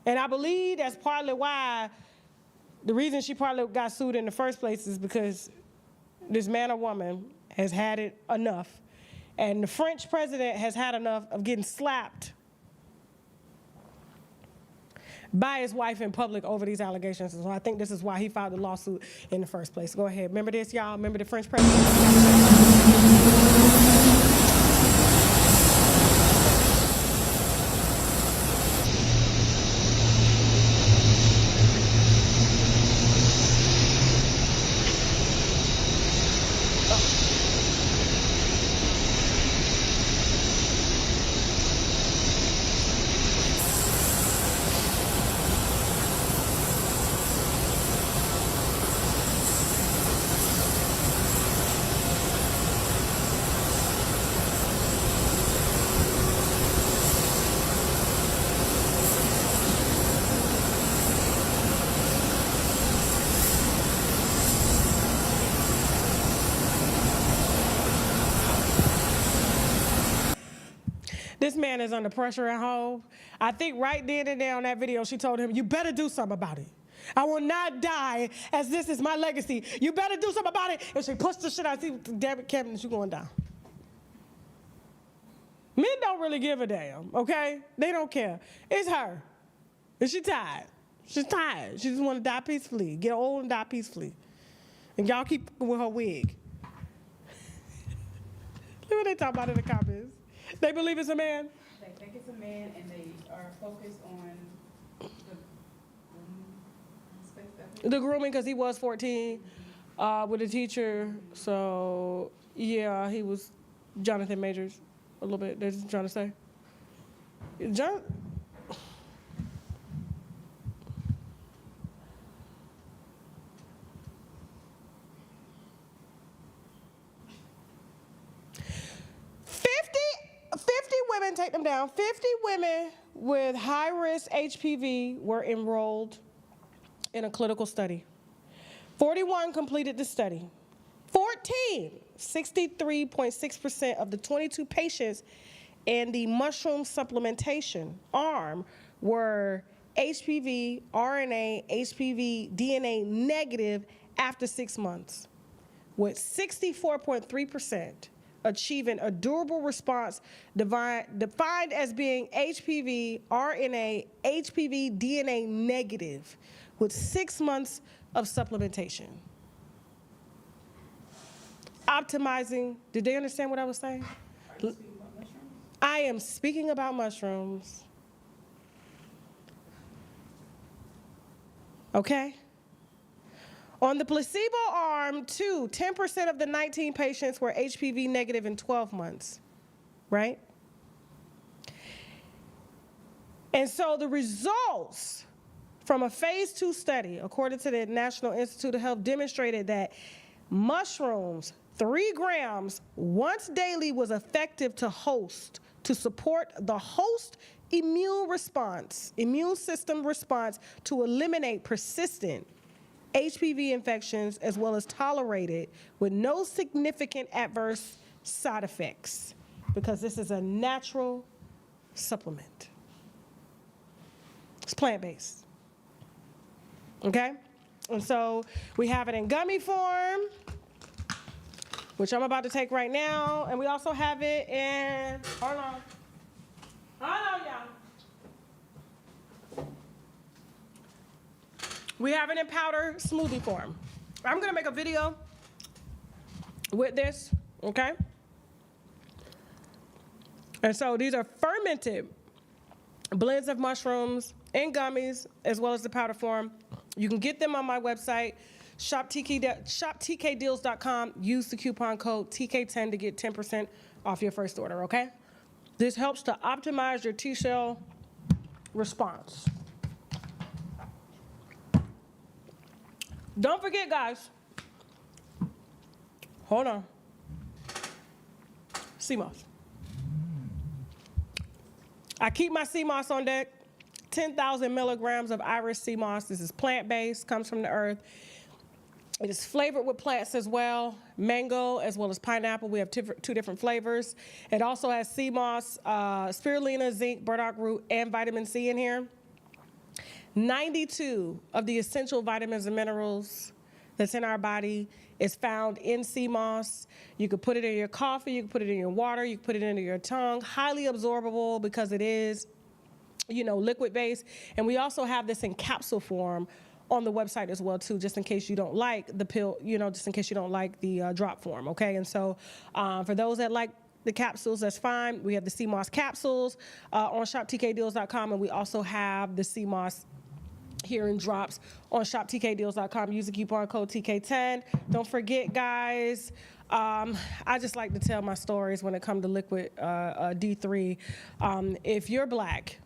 And I believe that's partly why. The reason she probably got sued in the first place is because this man or woman has had it enough And the French president has had enough of getting slapped by his wife in public over these allegations. So I think this is why he filed the lawsuit in the first place. Go ahead. Remember this, y'all? Remember the French president? This man is under pressure at home. I think right then and there on that video, she told him, you better do something about it. I will not die as this is my legacy. You better do something about it. And she pushed the shit out. See, damn it, Kevin, you going down. Men don't really give a damn, okay? They don't care. It's her. And she tired. She's tired. She just want to die peacefully. Get old and die peacefully. And y'all keep with her wig. Look what they talk about in the comments. They believe it's a man? They think it's a man, and they are focused on The grooming, because he was 14 with a teacher. So, yeah, he was Jonathan Majors a little bit. They're just trying to say. John. Women, take them down. 50 women with high-risk HPV were enrolled in a clinical study. 41 completed the study. 14, 63.6% of the 22 patients in the mushroom supplementation arm were HPV, RNA, HPV, DNA negative after 6 months, with 64.3% achieving a durable response defined as being HPV, RNA, HPV, DNA negative with 6 months of supplementation. Optimizing, did they understand what I was saying? Are you speaking about mushrooms? I am speaking about mushrooms. Okay? On the placebo arm, 10% of the 19 patients were HPV negative in 12 months, right? And so the results from a phase 2 study, according to the National Institute of Health, demonstrated that mushrooms, 3 grams once daily, was effective to support the host immune system response to eliminate persistent HPV infections, as well as tolerated with no significant adverse side effects, because this is a natural supplement. It's plant-based, okay? And so we have it in gummy form, which I'm about to take right now, and we also have it in, hold on, y'all. We have it in powder smoothie form. I'm gonna make a video with this, okay? And so these are fermented blends of mushrooms in gummies, as well as the powder form. You can get them on my website, shoptkdeals.com. Use the coupon code TK10 to get 10% off your first order, okay? This helps to optimize your T-cell response. Don't forget, guys. Hold on. sea moss. I keep my sea moss on deck. 10,000 milligrams of Irish sea moss. This is plant-based, comes from the earth. It is flavored with plants as well, mango as well as pineapple. We have two different flavors. It also has sea moss, spirulina, zinc, burdock root, and vitamin C in here. 92 of the essential vitamins and minerals that's in our body is found in sea moss. You could put it in your coffee, you can put it in your water, you can put it into your tongue. Highly absorbable because it is, liquid based. And we also have this in capsule form on the website as well too, just in case you don't like the pill, just in case you don't like the drop form, okay? And so for those that like the capsules, that's fine. We have the sea moss capsules on shoptkdeals.com, and we also have the sea moss here in drops on shoptkdeals.com. Use the coupon code TK10. Don't forget, guys, I just like to tell my stories when it comes to liquid D3. If you're black,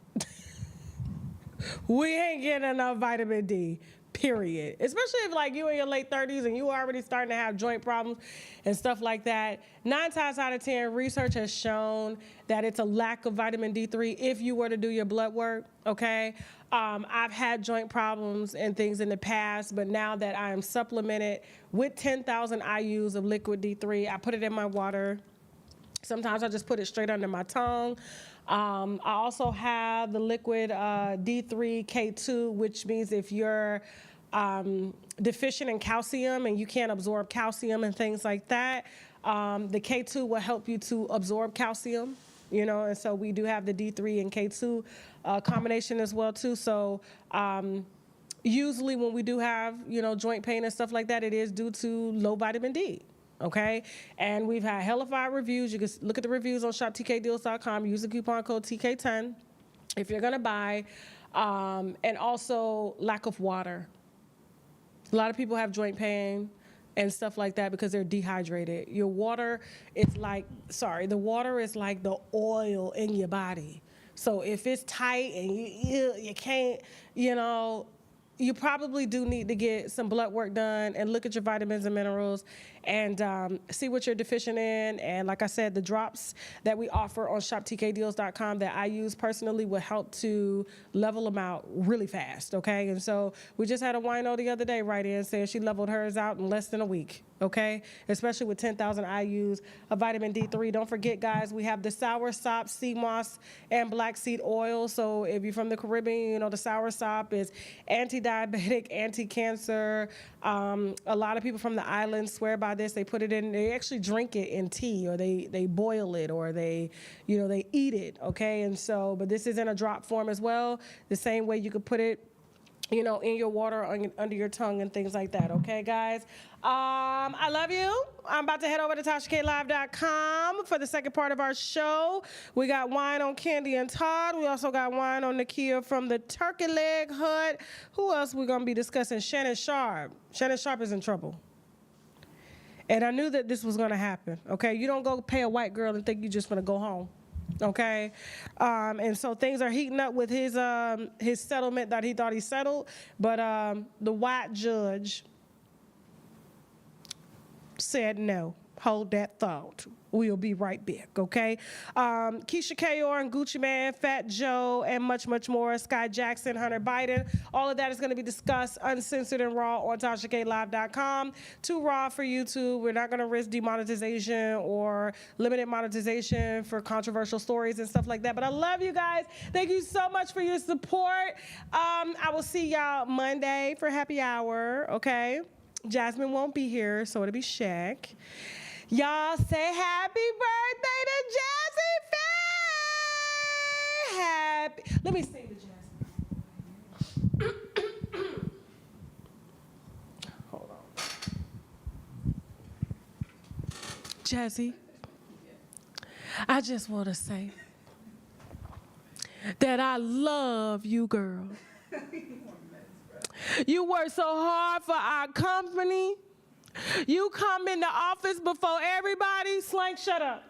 we ain't getting enough vitamin D, period. Especially if like you in your late 30s and you already starting to have joint problems and stuff like that. 9 times out of 10, research has shown that it's a lack of vitamin D3 if you were to do your blood work, okay? I've had joint problems and things in the past, but now that I am supplemented with 10,000 IUs of liquid D3, I put it in my water. Sometimes I just put it straight under my tongue. I also have the liquid D3K2, which means if you're deficient in calcium and you can't absorb calcium and things like that, the K2 will help you to absorb calcium, and so we do have the D3 and K2 combination as well too. So usually when we do have, joint pain and stuff like that, it is due to low vitamin D. Okay, and we've had hellified reviews. You can look at the reviews on shoptkdeals.com. Use the coupon code TK10 if you're gonna buy, and also lack of water. A lot of people have joint pain and stuff like that because they're dehydrated. Your water is the water is like the oil in your body. So if it's tight and you can't, you probably do need to get some blood work done and look at your vitamins and minerals and see what you're deficient in. And like I said, the drops that we offer on shoptkdeals.com that I use personally will help to level them out really fast, okay? And so we just had a wino the other day write in saying she leveled hers out in less than a week, okay? Especially with 10,000 IUs of vitamin D3. Don't forget, guys, we have the sour sop, sea moss, and black seed oil. So if you're from the Caribbean, the sour sop is anti-diabetic, anti-cancer. A lot of people from the islands swear by this. They put it in, they actually drink it in tea, or they boil it, or they eat it, okay? And so, but this is in a drop form as well. The same way you could put it, in your water, under your tongue and things like that, okay, guys? I love you. I'm about to head over to TashaKLive.com for the second part of our show. We got wine on Candy and Todd. We also got wine on Nakia from the Turkey Leg Hut. Who else we going to be discussing? Shannon Sharp. Shannon Sharp is in trouble. And I knew that this was going to happen, okay? You don't go pay a white girl and think you're just going to go home. Okay, and so things are heating up with his settlement that he thought he settled, but the white judge said no. Hold that thought. We'll be right back, okay? Keisha Kayor and Gucci Man, Fat Joe, and much, much more. Sky Jackson, Hunter Biden. All of that is going to be discussed uncensored and raw on TashaKLive.com. Too raw for YouTube. We're not going to risk demonetization or limited monetization for controversial stories and stuff like that. But I love you guys. Thank you so much for your support. I will see y'all Monday for happy hour, okay? Jasmine won't be here, so it'll be Shaq. Y'all say happy birthday to Jazzy Faye! Happy. Let me sing to Jasmine. Hold on. Jazzy, I just want to say that I love you, girl. You work so hard for our company. You come in the office before everybody. Slank, shut up.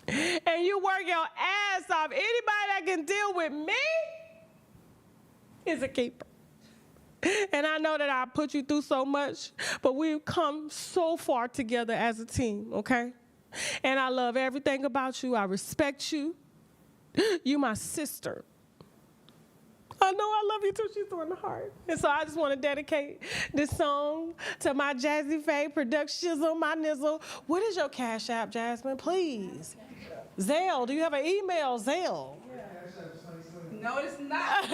And you work your ass off. Anybody that can deal with me is a keeper. And I know that I put you through so much, but we've come so far together as a team, okay? And I love everything about you. I respect you. You my sister. I know I love you too. She's doing the heart. And so I just want to dedicate this song to my Jazzy Faye Productions on my nizzle. What is your Cash App, Jasmine? Please. Zelle. Do you have an email? Zelle. No, it's not.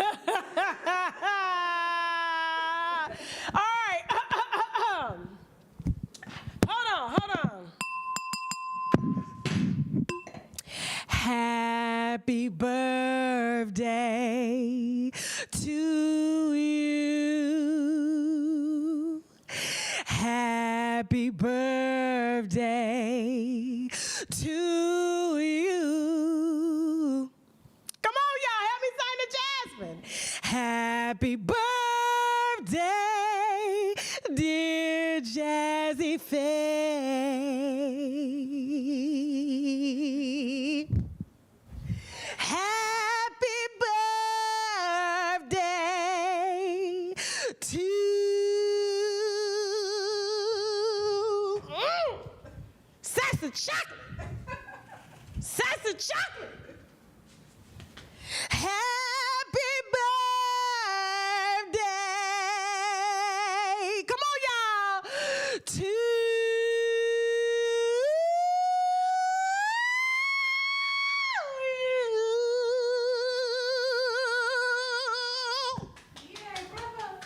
All right. Happy birthday to you. Happy birthday to you. Come on, y'all. Help me sing to Jasmine. Happy birthday, dear Jazzy Faye. Happy birthday to Sassy Chocolate. Sassy Chocolate. Happy birthday. Come on, y'all. To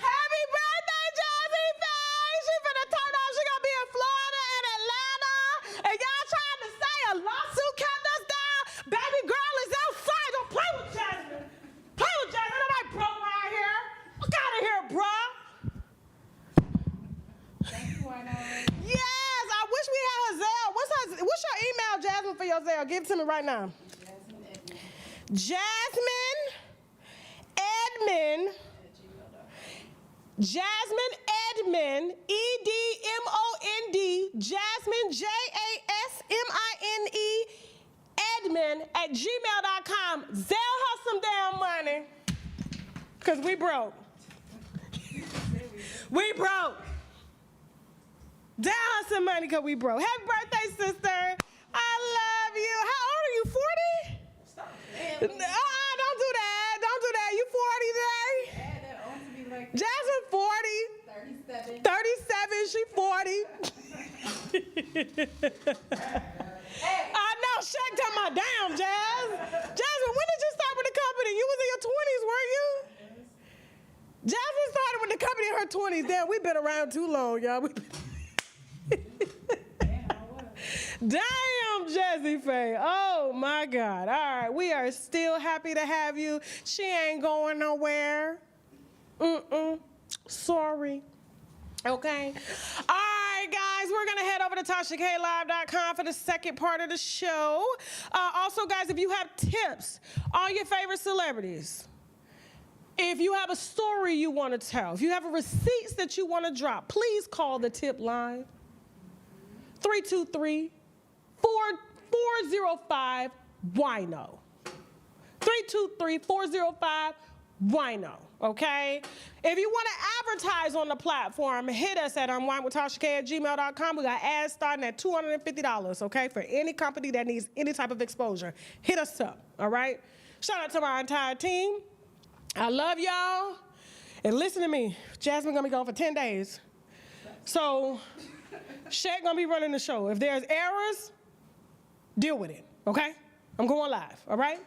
Happy birthday, Jazzy Faye. She finna turn up. She gonna be in Florida and Atlanta. And y'all trying to say a lawsuit kept us down. Baby girl is outside. Don't play with Jasmine. Play with Jasmine. Nobody broke around here. Look out of here, bruh. Yes, I wish we had her Zelle. What's your email, Jasmine, for your Zelle? Give it to me right now. Jasmine Edmond. Jasmine Edmond, EDMOND, Jasmine, JASMINE, Edmond @gmail.com. Zelle her some damn money. Because we broke. We broke. Zelle her some money because we broke. Happy birthday, sister. I love you. How old are you, 40? Stop. Don't do that. Don't do that. You 40 today? Jasmine 40. 37. 37, she 40. I know, Shaq talking about damn, Jazz. Jasmine, when did you start with the company? You was in your 20s, weren't you? Jasmine started with the company in her 20s. Damn, we've been around too long, y'all. Damn, Jazzy Faye. Oh, my God. All right, we are still happy to have you. She ain't going nowhere. Sorry. Okay. All right, guys, we're going to head over to TashaKLive.com for the second part of the show. Also, guys, if you have tips on your favorite celebrities, if you have a story you want to tell, if you have receipts that you want to drop, please call the tip line. 323-405-WINO. 323-405-WINO. Okay? If you want to advertise on the platform, hit us at UNWINEWITHTASHAK@gmail.com. We got ads starting at $250, okay, for any company that needs any type of exposure. Hit us up, all right? Shout out to our entire team. I love y'all. And listen to me, Jasmine gonna be gone for 10 days. So, Shaq gonna be running the show. If there's errors, deal with it, okay? I'm going live, all right?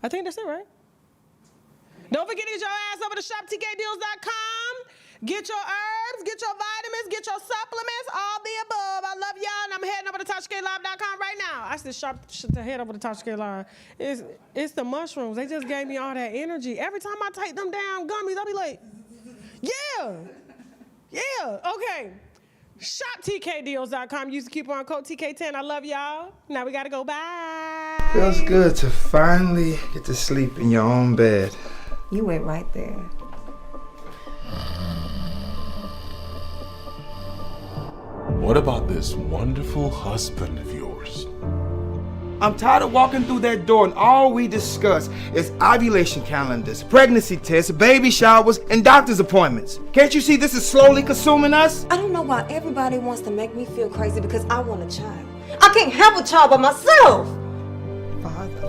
I think that's it, right? Don't forget to get your ass over to shoptkdeals.com. Get your herbs, get your vitamins, get your supplements, all the above. I love y'all, and I'm heading over to TashaKLive.com right now. I said to head over to TashaKLive. It's the mushrooms. They just gave me all that energy. Every time I take them down gummies, I'll be like, yeah, okay. ShopTKDeals.com. Use the coupon code TK10. I love y'all. Now we gotta go. Bye. Feels good to finally get to sleep in your own bed. You went right there. What about this wonderful husband of yours? I'm tired of walking through that door and all we discuss is ovulation calendars, pregnancy tests, baby showers, and doctor's appointments. Can't you see this is slowly consuming us? I don't know why everybody wants to make me feel crazy because I want a child. I can't have a child by myself. Father,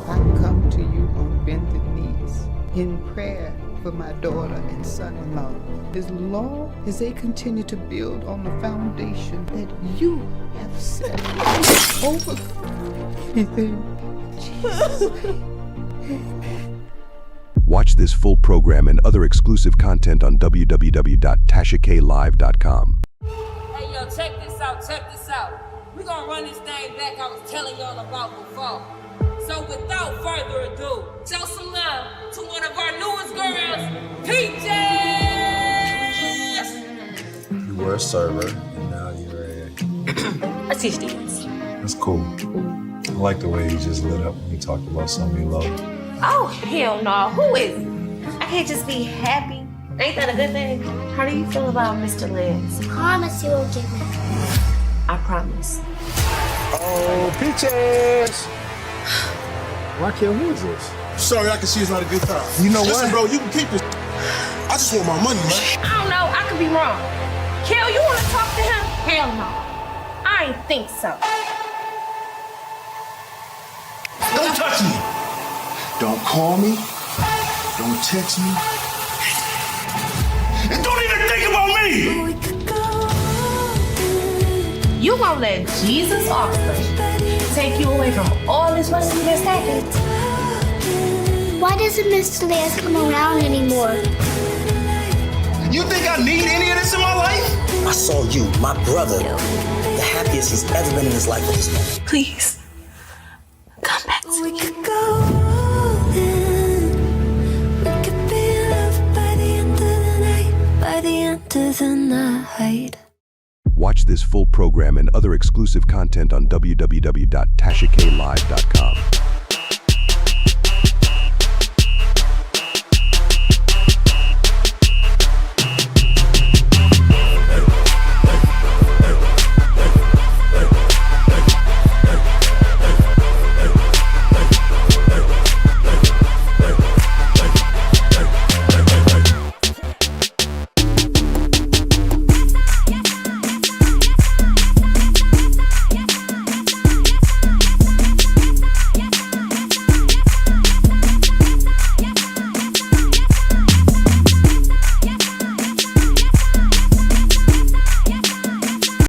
I come to you on bended knees in prayer for my daughter and son-in-law, as long as they continue to build on the foundation that you have set over everything. Jesus' name. Amen. Watch this full program and other exclusive content on www.TashaKLive.com. Hey, yo, check this out, check this out. We we gonna run this thing back I was telling y'all about before. So without further ado, show some love to one of our newest girls, Peaches! You were a server, and now you're I teach dance. That's cool. I like the way you just lit up when you talked about something you love. Oh, hell no. Who is it? I can't just be happy. Ain't that a good thing? How do you feel about Mr. Lance? Promise you will give me. I promise. Oh, Peaches! Raquel, who is this? Sorry, I can see it's not a good time. You know Listen, what? bro, you can keep this. I just want my money, man. I don't know. I could be wrong. Kel, you want to talk to him? Hell no. I ain't think so. Don't touch me. Don't call me. Don't text me. And don't even think about me! You gonna let Jesus offspring take you away from all this money you've been stacking? Why doesn't Mr. Lance come around anymore? You think I need any of this in my life? I saw you, my brother, the happiest he's ever been in his life at this moment. Please, come back to me. Watch this full program and other exclusive content on www.tashaklive.com.